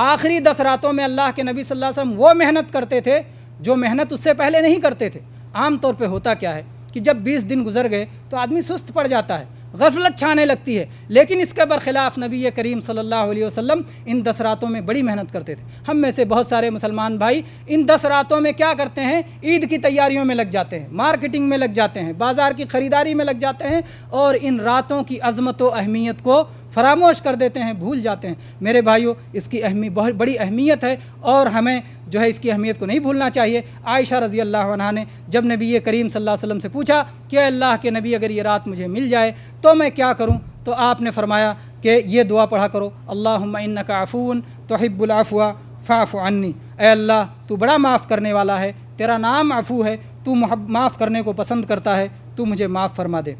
آخری 10 راتوں میں اللہ کے نبی صلی اللہ علیہ وسلم وہ محنت کرتے تھے جو محنت اس سے پہلے نہیں کرتے تھے۔ عام طور پہ ہوتا کیا ہے کہ جب 20 دن گزر گئے تو آدمی سست پڑ جاتا ہے، غفلت چھانے لگتی ہے، لیکن اس کے برخلاف نبی کریم صلی اللہ علیہ وسلم ان 10 راتوں میں بڑی محنت کرتے تھے۔ ہم میں سے بہت سارے مسلمان بھائی ان 10 راتوں میں کیا کرتے ہیں؟ عید کی تیاریوں میں لگ جاتے ہیں، مارکیٹنگ میں لگ جاتے ہیں، بازار کی خریداری میں لگ جاتے ہیں، اور ان راتوں کی عظمت و اہمیت کو فراموش کر دیتے ہیں، بھول جاتے ہیں۔ میرے بھائیوں، اس کی بہت بڑی اہمیت ہے، اور ہمیں جو ہے اس کی اہمیت کو نہیں بھولنا چاہیے۔ عائشہ رضی اللہ عنہا نے جب نبی کریم صلی اللہ علیہ وسلم سے پوچھا کہ اے اللہ کے نبی اگر یہ رات مجھے مل جائے تو میں کیا کروں، تو آپ نے فرمایا کہ یہ دعا پڑھا کرو، اللہم انک عفو تحب العفو فاعف عنی، اے اللہ تو بڑا معاف کرنے والا ہے، تیرا نام عفو ہے، تو معاف کرنے کو پسند کرتا ہے، تو مجھے معاف فرما دے۔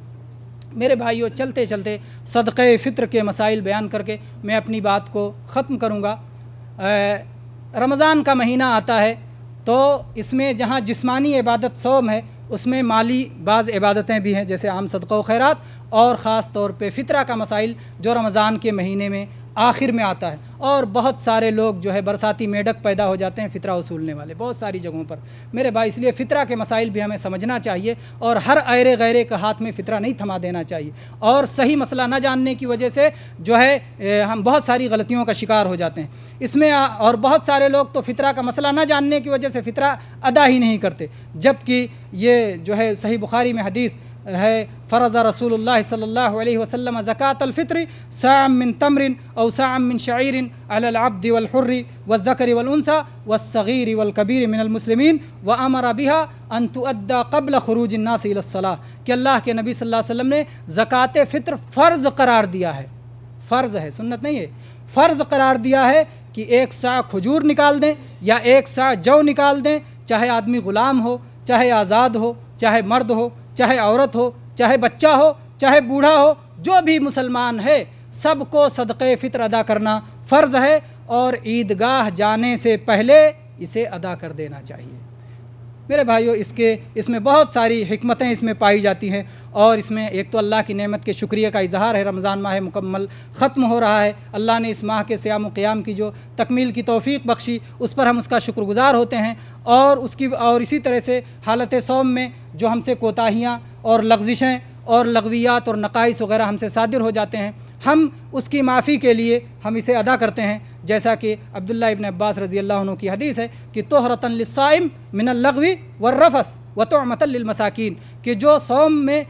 میرے بھائیوں، چلتے چلتے صدقہ فطر کے مسائل بیان کر کے میں اپنی بات کو ختم کروں گا۔ رمضان کا مہینہ آتا ہے تو اس میں جہاں جسمانی عبادت صوم ہے، اس میں مالی بعض عبادتیں بھی ہیں، جیسے عام صدقہ و خیرات، اور خاص طور پہ فطرہ کا مسائل جو رمضان کے مہینے میں آخر میں آتا ہے، اور بہت سارے لوگ جو ہے برساتی میڈک پیدا ہو جاتے ہیں فطرہ وصولنے والے بہت ساری جگہوں پر۔ میرے بھائی، اس لیے فطرہ کے مسائل بھی ہمیں سمجھنا چاہیے، اور ہر ایرے غیرے کا ہاتھ میں فطرہ نہیں تھما دینا چاہیے، اور صحیح مسئلہ نہ جاننے کی وجہ سے جو ہے ہم بہت ساری غلطیوں کا شکار ہو جاتے ہیں اس میں، اور بہت سارے لوگ تو فطرہ کا مسئلہ نہ جاننے کی وجہ سے فطرہ ادا ہی نہیں کرتے، جبکہ یہ جو ہے صحیح بخاری میں حدیث ہے فرض رسول اللہ صلی اللہ علیہ وسلم زکاة الفطر صاع من تمر او صاع من شعیر علی العبد والحر والذکر والانثى والصغیر والکبیر من المسلمین وامر بها ان تؤدى قبل خروج الناس الى الصلاة، کہ اللہ کے نبی صلی اللہ علیہ وسلم نے زکاة فطر فرض قرار دیا ہے، فرض ہے، سنت نہیں ہے، فرض قرار دیا ہے کہ 1 صاع کھجور نکال دیں یا 1 صاع جو نکال دیں، چاہے آدمی غلام ہو، چاہے آزاد ہو، چاہے مرد ہو، چاہے عورت ہو، چاہے بچہ ہو، چاہے بوڑھا ہو، جو بھی مسلمان ہے سب کو صدقہ فطر ادا کرنا فرض ہے اور عیدگاہ جانے سے پہلے اسے ادا کر دینا چاہیے۔ میرے بھائیو، اس میں بہت ساری حکمتیں اس میں پائی جاتی ہیں، اور اس میں ایک تو اللہ کی نعمت کے شکریہ کا اظہار ہے۔ رمضان ماہ مکمل ختم ہو رہا ہے، اللہ نے اس ماہ کے صیام و قیام کی جو تکمیل کی توفیق بخشی، اس پر ہم اس کا شکر گزار ہوتے ہیں، اور اسی طرح سے حالت صوم میں جو ہم سے کوتاہیاں اور لغزشیں اور لغویات اور نقائص وغیرہ ہم سے صادر ہو جاتے ہیں، ہم اس کی معافی کے لیے ہم اسے ادا کرتے ہیں، جیسا کہ عبداللہ ابن عباس رضی اللہ عنہ کی حدیث ہے کہ طہرۃ للصائم من اللغو والرفث وطعمۃ للمساکین، کہ جو صوم میں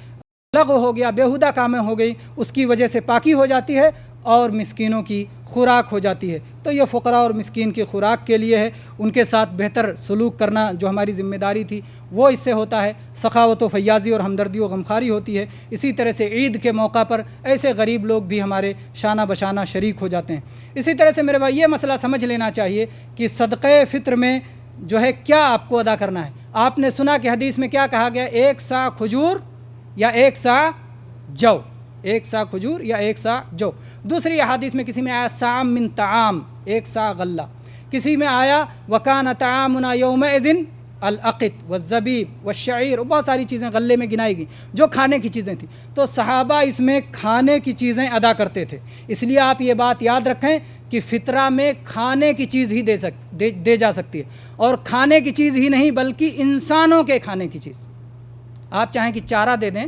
لغو ہو گیا، بیہودہ کامیں ہو گئی، اس کی وجہ سے پاکی ہو جاتی ہے اور مسکینوں کی خوراک ہو جاتی ہے۔ تو یہ فقراء اور مسکین کی خوراک کے لیے ہے، ان کے ساتھ بہتر سلوک کرنا جو ہماری ذمہ داری تھی وہ اس سے ہوتا ہے، سخاوت و فیاضی اور ہمدردی و غمخواری ہوتی ہے۔ اسی طرح سے عید کے موقع پر ایسے غریب لوگ بھی ہمارے شانہ بشانہ شریک ہو جاتے ہیں۔ اسی طرح سے میرے بھائی یہ مسئلہ سمجھ لینا چاہیے کہ صدقہ فطر میں جو ہے کیا آپ کو ادا کرنا ہے۔ آپ نے سنا کہ حدیث میں کیا کہا گیا، 1 سا کھجور یا 1 سا جو، 1 سا کھجور یا 1 سا جو۔ دوسری احادیث میں کسی میں آیا سام من طعام، 1 سا غلہ، کسی میں آیا وکان طعامنا یومئذ العقد والزبیب والشعیر، بہت ساری چیزیں غلے میں گنائی گئی جو کھانے کی چیزیں تھیں۔ تو صحابہ اس میں کھانے کی چیزیں ادا کرتے تھے، اس لیے آپ یہ بات یاد رکھیں کہ فطرہ میں کھانے کی چیز ہی دے جا سکتی ہے، اور کھانے کی چیز ہی نہیں بلکہ انسانوں کے کھانے کی چیز۔ آپ چاہیں کہ چارہ دے دیں،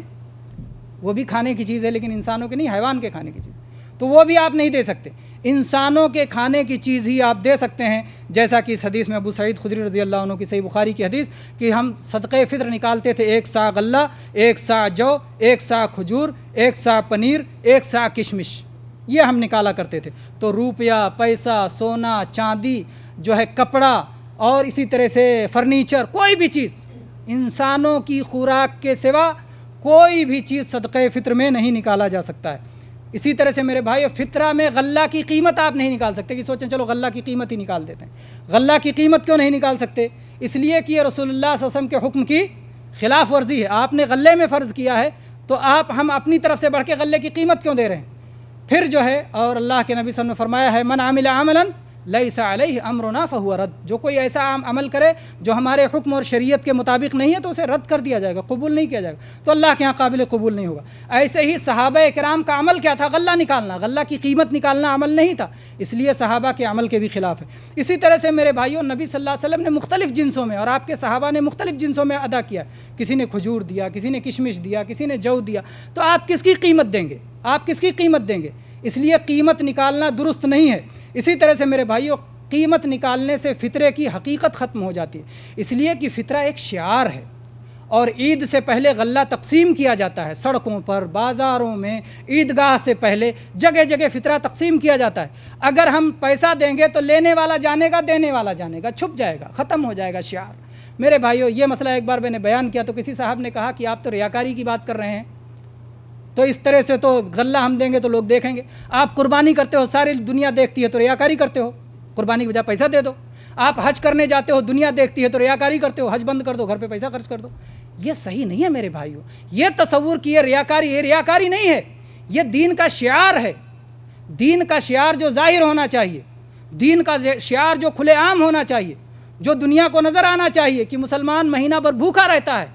وہ بھی کھانے کی چیز ہے، لیکن انسانوں کے نہیں، حیوان کے کھانے کی چیز، تو وہ بھی آپ نہیں دے سکتے۔ انسانوں کے کھانے کی چیز ہی آپ دے سکتے ہیں، جیسا کہ اس حدیث میں ابو سعید خدری رضی اللہ عنہ کی صحیح بخاری کی حدیث کہ ہم صدقہ فطر نکالتے تھے 1 سا غلہ، 1 سا جو، 1 سا کھجور، 1 سا پنیر، 1 سا کشمش، یہ ہم نکالا کرتے تھے۔ تو روپیہ، پیسہ، سونا، چاندی جو ہے، کپڑا، اور اسی طرح سے فرنیچر، کوئی بھی چیز انسانوں کی خوراک کے سوا کوئی بھی چیز صدقہ فطر میں نہیں نکالا جا سکتا ہے۔ اسی طرح سے میرے بھائی، فطرہ میں غلہ کی قیمت آپ نہیں نکال سکتے کہ سوچیں چلو غلہ کی قیمت ہی نکال دیتے ہیں۔ غلہ کی قیمت کیوں نہیں نکال سکتے؟ اس لیے کہ یہ رسول اللہ صلی اللہ علیہ وسلم کے حکم کی خلاف ورزی ہے۔ آپ نے غلے میں فرض کیا ہے تو ہم اپنی طرف سے بڑھ کے غلے کی قیمت کیوں دے رہے ہیں؟ پھر جو ہے، اور اللہ کے نبی صلی اللہ علیہ وسلم نے فرمایا ہے من عمل عملا لیس علیہ امرنا فہو رد، جو کوئی ایسا عمل کرے جو ہمارے حکم اور شریعت کے مطابق نہیں ہے تو اسے رد کر دیا جائے گا، قبول نہیں کیا جائے گا، تو اللہ کے ہاں قابل قبول نہیں ہوگا۔ ایسے ہی صحابہ کرام کا عمل کیا تھا؟ غلہ نکالنا، غلہ کی قیمت نکالنا عمل نہیں تھا، اس لیے صحابہ کے عمل کے بھی خلاف ہے۔ اسی طرح سے میرے بھائیوں، نبی صلی اللہ علیہ وسلم نے مختلف جنسوں میں اور آپ کے صحابہ نے مختلف جنسوں میں ادا کیا، کسی نے کھجور دیا، کسی نے کشمش دیا، کسی نے جو دیا، تو آپ کس کی قیمت دیں گے؟ آپ کس کی قیمت دیں گے؟ اس لیے قیمت نکالنا درست نہیں ہے۔ اسی طرح سے میرے بھائیوں، قیمت نکالنے سے فطرے کی حقیقت ختم ہو جاتی ہے، اس لیے کہ فطرہ ایک شعار ہے، اور عید سے پہلے غلہ تقسیم کیا جاتا ہے، سڑکوں پر، بازاروں میں، عیدگاہ سے پہلے جگہ جگہ فطرہ تقسیم کیا جاتا ہے۔ اگر ہم پیسہ دیں گے تو لینے والا جانے گا، دینے والا جانے گا، چھپ جائے گا، ختم ہو جائے گا شعار۔ میرے بھائیوں، یہ مسئلہ ایک بار میں نے بیان کیا تو کسی صاحب نے کہا کہ آپ تو ریاکاری کی بات کر رہے ہیں، تو اس طرح سے تو غلہ ہم دیں گے تو لوگ دیکھیں گے۔ آپ قربانی کرتے ہو، ساری دنیا دیکھتی ہے تو ریاکاری کرتے ہو، قربانی کی بجائے پیسہ دے دو۔ آپ حج کرنے جاتے ہو، دنیا دیکھتی ہے تو ریاکاری کرتے ہو، حج بند کر دو، گھر پہ پیسہ خرچ کر دو۔ یہ صحیح نہیں ہے میرے بھائیوں، یہ تصور کی یہ ریاکاری نہیں ہے، یہ دین کا شعار ہے۔ دین کا شعار جو ظاہر ہونا چاہیے، دین کا شعار جو کھلے عام ہونا چاہیے، جو دنیا کو نظر آنا چاہیے کہ مسلمان مہینہ بھر بھوکا رہتا ہے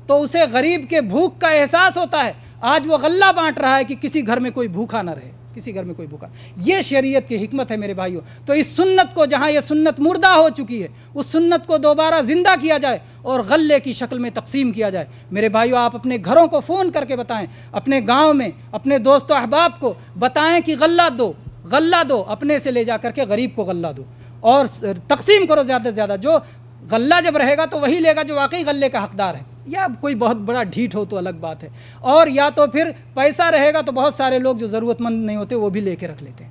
تو اسے غریب کے بھوک کا احساس ہوتا ہے۔ آج وہ غلہ بانٹ رہا ہے کہ کسی گھر میں کوئی بھوکا نہ رہے، کسی گھر میں کوئی بھوکا۔ یہ شریعت کی حکمت ہے میرے بھائیوں۔ تو اس سنت کو، جہاں یہ سنت مردہ ہو چکی ہے، اس سنت کو دوبارہ زندہ کیا جائے اور غلے کی شکل میں تقسیم کیا جائے۔ میرے بھائیوں، آپ اپنے گھروں کو فون کر کے بتائیں، اپنے گاؤں میں اپنے دوست و احباب کو بتائیں کہ غلہ دو، اپنے سے لے جا کر کے غریب کو غلہ دو اور تقسیم کرو زیادہ سے زیادہ۔ جو غلہ جب رہے گا تو وہی لے گا جو واقعی غلے کا حقدار ہے، یا کوئی بہت بڑا ڈھیٹ ہو تو الگ بات ہے، اور یا تو پھر پیسہ رہے گا تو بہت سارے لوگ جو ضرورت مند نہیں ہوتے وہ بھی لے کے رکھ لیتے ہیں۔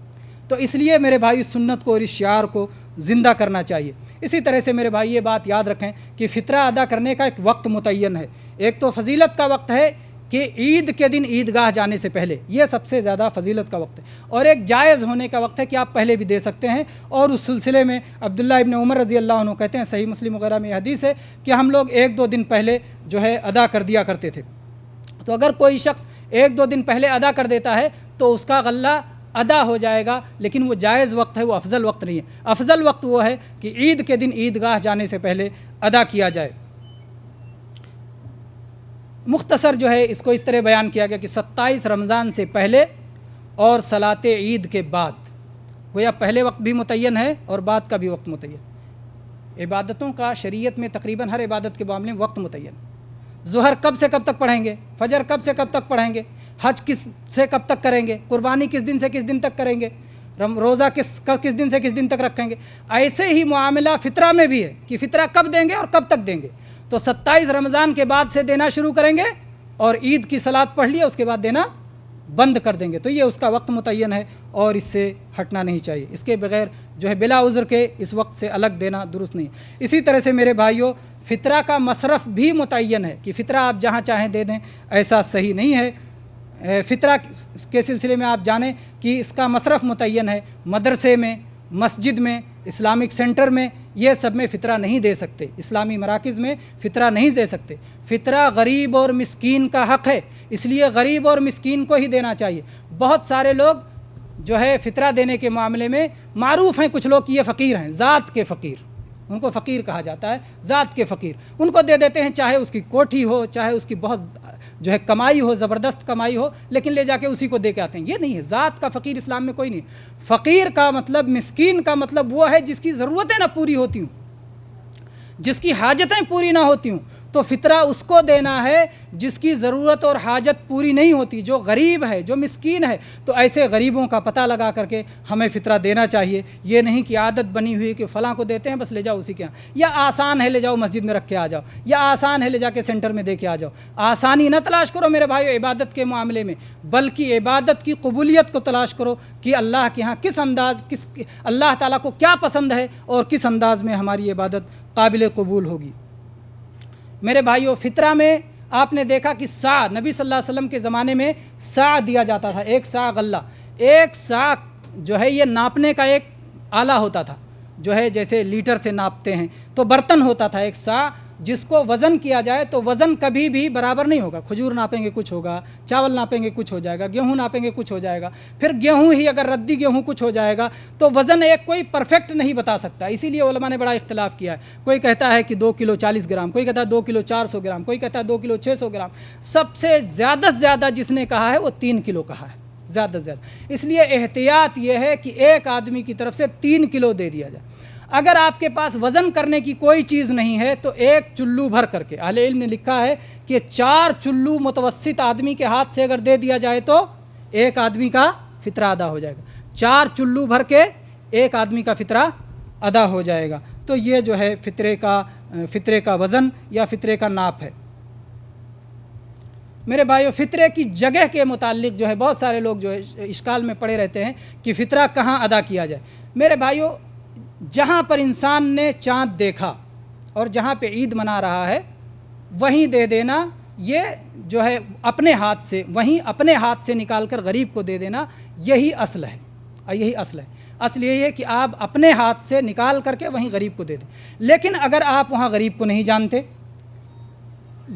تو اس لیے میرے بھائی، سنت کو اور اس شعار کو زندہ کرنا چاہیے۔ اسی طرح سے میرے بھائی، یہ بات یاد رکھیں کہ فطرہ ادا کرنے کا ایک وقت متعین ہے۔ ایک تو فضیلت کا وقت ہے کہ عید کے دن عیدگاہ جانے سے پہلے، یہ سب سے زیادہ فضیلت کا وقت ہے، اور ایک جائز ہونے کا وقت ہے کہ آپ پہلے بھی دے سکتے ہیں۔ اور اس سلسلے میں عبداللہ ابن عمر رضی اللہ عنہ کہتے ہیں، صحیح مسلم وغیرہ میں یہ حدیث ہے کہ ہم لوگ 1-2 دن پہلے جو ہے ادا کر دیا کرتے تھے۔ تو اگر کوئی شخص 1-2 دن پہلے ادا کر دیتا ہے تو اس کا غلہ ادا ہو جائے گا، لیکن وہ جائز وقت ہے، وہ افضل وقت نہیں ہے۔ افضل وقت وہ ہے کہ عید کے دن عیدگاہ جانے سے پہلے ادا کیا جائے۔ مختصر جو ہے اس کو اس طرح بیان کیا گیا کہ 27 رمضان سے پہلے اور صلاۃ عید کے بعد، گویا پہلے وقت بھی متعین ہے اور بعد کا بھی وقت متعین۔ عبادتوں کا شریعت میں تقریباً ہر عبادت کے معاملے میں وقت متعین۔ ظہر کب سے کب تک پڑھیں گے، فجر کب سے کب تک پڑھیں گے، حج کس سے کب تک کریں گے، قربانی کس دن سے کس دن تک کریں گے، روزہ کس دن سے کس دن تک رکھیں گے۔ ایسے ہی معاملہ فطرہ میں بھی ہے کہ فطرہ کب دیں گے اور کب تک دیں گے۔ تو 27 رمضان کے بعد سے دینا شروع کریں گے اور عید کی صلاۃ پڑھ لیا، اس کے بعد دینا بند کر دیں گے۔ تو یہ اس کا وقت متعین ہے اور اس سے ہٹنا نہیں چاہیے، اس کے بغیر جو ہے بلا عذر کے اس وقت سے الگ دینا درست نہیں۔ اسی طرح سے میرے بھائیوں، فطرہ کا مصرف بھی متعین ہے کہ فطرہ آپ جہاں چاہیں دے دیں، ایسا صحیح نہیں ہے۔ فطرہ کے سلسلے میں آپ جانیں کہ اس کا مصرف متعین ہے۔ مدرسے میں، مسجد میں، اسلامک سینٹر میں، یہ سب میں فطرہ نہیں دے سکتے، اسلامی مراکز میں فطرہ نہیں دے سکتے۔ فطرہ غریب اور مسکین کا حق ہے، اس لیے غریب اور مسکین کو ہی دینا چاہیے۔ بہت سارے لوگ جو ہے فطرہ دینے کے معاملے میں معروف ہیں، کچھ لوگ کہ یہ فقیر ہیں، ذات کے فقیر، ان کو فقیر کہا جاتا ہے، ذات کے فقیر، ان کو دے دیتے ہیں، چاہے اس کی کوٹھی ہو، چاہے اس کی بہت جو ہے کمائی ہو، زبردست کمائی ہو، لیکن لے جا کے اسی کو دے کے آتے ہیں۔ یہ نہیں ہے، ذات کا فقیر اسلام میں کوئی نہیں۔ فقیر کا مطلب، مسکین کا مطلب وہ ہے جس کی ضرورتیں نہ پوری ہوتی ہوں، جس کی حاجتیں پوری نہ ہوتی ہوں۔ تو فطرہ اس کو دینا ہے جس کی ضرورت اور حاجت پوری نہیں ہوتی، جو غریب ہے، جو مسکین ہے۔ تو ایسے غریبوں کا پتہ لگا کر کے ہمیں فطرہ دینا چاہیے۔ یہ نہیں کہ عادت بنی ہوئی کہ فلاں کو دیتے ہیں بس لے جاؤ اسی کے یہاں، یا آسان ہے لے جاؤ مسجد میں رکھ کے آ جاؤ، یا آسان ہے لے جا کے سینٹر میں دے کے آ جاؤ۔ آسانی نہ تلاش کرو میرے بھائیو عبادت کے معاملے میں، بلکہ عبادت کی قبولیت کو تلاش کرو کہ اللہ کے ہاں کس انداز، اللہ تعالیٰ کو کیا پسند ہے اور کس انداز میں ہماری عبادت قابل قبول ہوگی۔ میرے بھائیو، فطرہ میں آپ نے دیکھا کہ سا، نبی صلی اللہ علیہ وسلم کے زمانے میں سا دیا جاتا تھا، ایک سا غلہ۔ ایک سا جو ہے یہ ناپنے کا ایک آلہ ہوتا تھا، جو ہے جیسے لیٹر سے ناپتے ہیں، تو برتن ہوتا تھا ایک سا، جس کو وزن کیا جائے تو وزن کبھی بھی برابر نہیں ہوگا۔ کھجور ناپیں گے کچھ ہوگا، چاول ناپیں گے کچھ ہو جائے گا، گیہوں ناپیں گے کچھ ہو جائے گا، پھر گیہوں ہی اگر ردی گیہوں کچھ ہو جائے گا، تو وزن ایک کوئی پرفیکٹ نہیں بتا سکتا۔ اسی لیے علماء نے بڑا اختلاف کیا ہے۔ کوئی کہتا ہے کہ 2 کلو 40 گرام، کوئی کہتا ہے 2 کلو 400 گرام، کوئی کہتا ہے 2 کلو 600 گرام۔ سب سے زیادہ جس نے کہا ہے وہ 3 کلو کہا ہے، زیادہ سے زیادہ۔ اس لیے احتیاط یہ ہے کہ ایک آدمی کی طرف سے 3 کلو دے دیا جائے۔ اگر آپ کے پاس وزن کرنے کی کوئی چیز نہیں ہے تو ایک چلو بھر کر کے، اہل علم نے لکھا ہے کہ 4 چلو متوسط آدمی کے ہاتھ سے اگر دے دیا جائے تو ایک آدمی کا فطرہ ادا ہو جائے گا۔ 4 چلو بھر کے ایک آدمی کا فطرہ ادا ہو جائے گا۔ تو یہ جو ہے فطرے کا وزن یا فطرے کا ناپ ہے۔ میرے بھائیو، فطرے کی جگہ کے متعلق جو ہے بہت سارے لوگ جو ہے اشکال میں پڑے رہتے ہیں کہ فطرہ کہاں ادا کیا جائے۔ میرے بھائیو، جہاں پر انسان نے چاند دیکھا اور جہاں پہ عید منا رہا ہے وہیں دے دینا، یہ جو ہے اپنے ہاتھ سے، وہیں اپنے ہاتھ سے نکال کر غریب کو دے دینا، یہی اصل ہے، یہی اصل ہے۔ اصل یہی ہے کہ آپ اپنے ہاتھ سے نکال کر کے وہیں غریب کو دے دیں۔ لیکن اگر آپ وہاں غریب کو نہیں جانتے،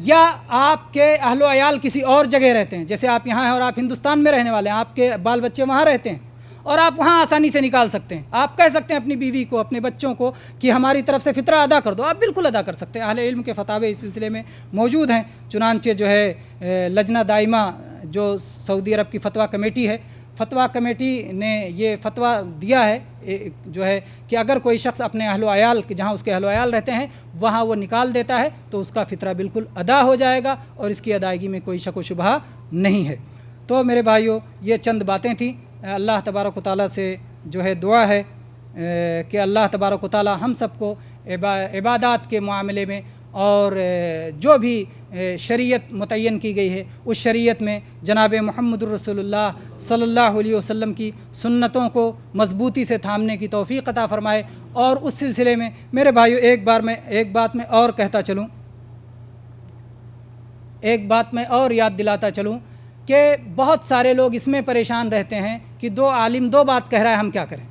یا آپ کے اہل و عیال کسی اور جگہ رہتے ہیں، جیسے آپ یہاں ہیں اور آپ ہندوستان میں رہنے والے ہیں، آپ کے بال بچے وہاں رہتے ہیں اور آپ وہاں آسانی سے نکال سکتے ہیں، آپ کہہ سکتے ہیں اپنی بیوی کو، اپنے بچوں کو کہ ہماری طرف سے فطرہ ادا کر دو، آپ بالکل ادا کر سکتے ہیں۔ اہل علم کے فتاوے اس سلسلے میں موجود ہیں، چنانچہ جو ہے لجنہ دائمہ جو سعودی عرب کی فتویٰ کمیٹی ہے، فتویٰ کمیٹی نے یہ فتویٰ دیا ہے جو ہے کہ اگر کوئی شخص اپنے اہل و عیال جہاں اس کے اہل و عیال رہتے ہیں وہاں وہ نکال دیتا ہے تو اس کا فطرہ بالکل ادا ہو جائے گا اور اس کی ادائیگی میں کوئی شک و شبہ نہیں ہے۔ تو میرے بھائیو، یہ چند باتیں تھیں۔ اللہ تبارک و تعالیٰ سے جو ہے دعا ہے کہ اللہ تبارک و تعالیٰ ہم سب کو عبادات کے معاملے میں اور جو بھی شریعت متعین کی گئی ہے اس شریعت میں جناب محمد الرسول اللہ صلی اللہ علیہ وسلم کی سنتوں کو مضبوطی سے تھامنے کی توفیق عطا فرمائے۔ اور اس سلسلے میں میرے بھائیو ایک بات میں اور کہتا چلوں، ایک بات میں اور یاد دلاتا چلوں کہ بہت سارے لوگ اس میں پریشان رہتے ہیں کہ 2 عالم 2 بات کہہ رہا ہے، ہم کیا کریں۔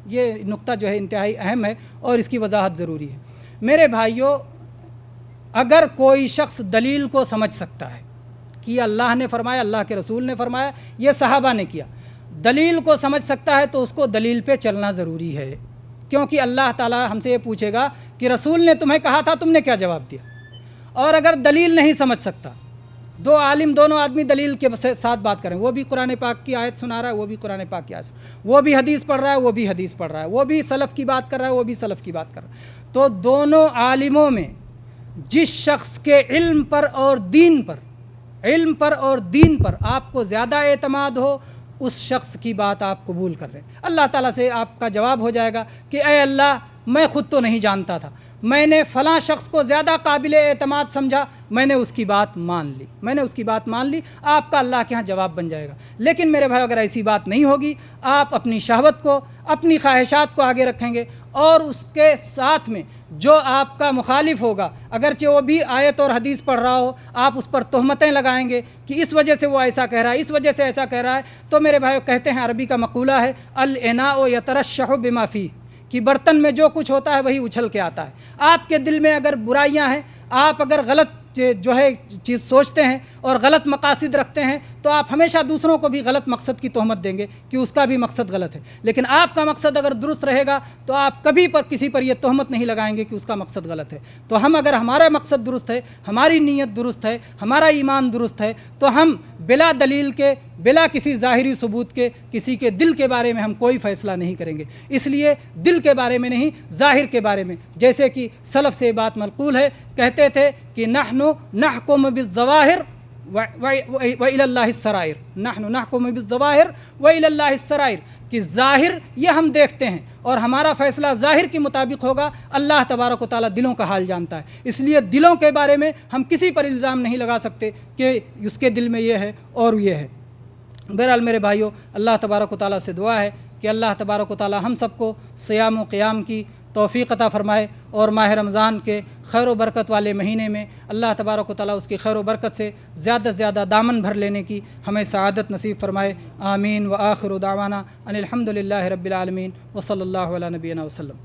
یہ نقطہ جو ہے انتہائی اہم ہے اور اس کی وضاحت ضروری ہے۔ میرے بھائیو، اگر کوئی شخص دلیل کو سمجھ سکتا ہے کہ اللہ نے فرمایا، اللہ کے رسول نے فرمایا، یہ صحابہ نے کیا، دلیل کو سمجھ سکتا ہے تو اس کو دلیل پہ چلنا ضروری ہے، کیونکہ اللہ تعالیٰ ہم سے یہ پوچھے گا کہ رسول نے تمہیں کہا تھا، تم نے کیا جواب دیا؟ اور اگر دلیل نہیں سمجھ سکتا، دو عالم دونوں آدمی دلیل کے ساتھ بات کریں، وہ بھی قرآن پاک کی آیت سنا رہا ہے، وہ بھی قرآن پاک کی آیت وہ بھی حدیث پڑھ رہا ہے، وہ بھی حدیث پڑھ رہا ہے، وہ بھی سلف کی بات کر رہا ہے، وہ بھی سلف کی بات کر رہا ہے، تو دونوں عالموں میں جس شخص کے علم پر اور دین پر آپ کو زیادہ اعتماد ہو، اس شخص کی بات آپ قبول کر رہے ہیں۔ اللہ تعالیٰ سے آپ کا جواب ہو جائے گا کہ اے اللہ، میں خود تو نہیں جانتا تھا، میں نے فلاں شخص کو زیادہ قابل اعتماد سمجھا، میں نے اس کی بات مان لی، آپ کا اللہ کے ہاں جواب بن جائے گا۔ لیکن میرے بھائی، اگر ایسی بات نہیں ہوگی، آپ اپنی شہوت کو، اپنی خواہشات کو آگے رکھیں گے، اور اس کے ساتھ میں جو آپ کا مخالف ہوگا، اگرچہ وہ بھی آیت اور حدیث پڑھ رہا ہو، آپ اس پر تہمتیں لگائیں گے کہ اس وجہ سے وہ ایسا کہہ رہا ہے، اس وجہ سے ایسا کہہ رہا ہے، تو میرے بھائیو، کہتے ہیں، عربی کا مقولہ ہے، الاناء یترشح بما فیہ، کہ برتن میں جو کچھ ہوتا ہے وہی اچھل کے آتا ہے۔ آپ کے دل میں اگر برائیاں ہیں، آپ اگر غلط جو ہے چیز سوچتے ہیں اور غلط مقاصد رکھتے ہیں، تو آپ ہمیشہ دوسروں کو بھی غلط مقصد کی تہمت دیں گے کہ اس کا بھی مقصد غلط ہے۔ لیکن آپ کا مقصد اگر درست رہے گا تو آپ کبھی کسی پر یہ تہمت نہیں لگائیں گے کہ اس کا مقصد غلط ہے۔ تو اگر ہمارا مقصد درست ہے، ہماری نیت درست ہے، ہمارا ایمان درست ہے، تو ہم بلا دلیل کے، بلا کسی ظاہری ثبوت کے، کسی کے دل کے بارے میں ہم کوئی فیصلہ نہیں کریں گے۔ اس لیے دل کے بارے میں نہیں، ظاہر کے بارے میں، جیسے کہ سلف سے بات منقول ہے، کہتے تھے کہ نحن نحکم بالظواہر وإلی اللہ السرائر، نحن نحکم بالظواہر وإلی اللہ السرائر، کہ ظاہر یہ ہم دیکھتے ہیں اور ہمارا فیصلہ ظاہر کے مطابق ہوگا، اللہ تبارک و تعالیٰ دلوں کا حال جانتا ہے۔ اس لیے دلوں کے بارے میں ہم کسی پر الزام نہیں لگا سکتے کہ اس کے دل میں یہ ہے اور یہ ہے۔ بہرحال میرے بھائیوں، اللہ تبارک و تعالیٰ سے دعا ہے کہ اللہ تبارک و تعالیٰ ہم سب کو صیام و قیام کی توفیق عطا فرمائے، اور ماہ رمضان کے خیر و برکت والے مہینے میں اللہ تبارک و تعالیٰ اس کی خیر و برکت سے زیادہ سے زیادہ دامن بھر لینے کی ہمیں سعادت نصیب فرمائے۔ آمین۔ وآخر دعوانا ان الحمد للہ رب العالمین، وصلی اللہ علی نبینا وسلم۔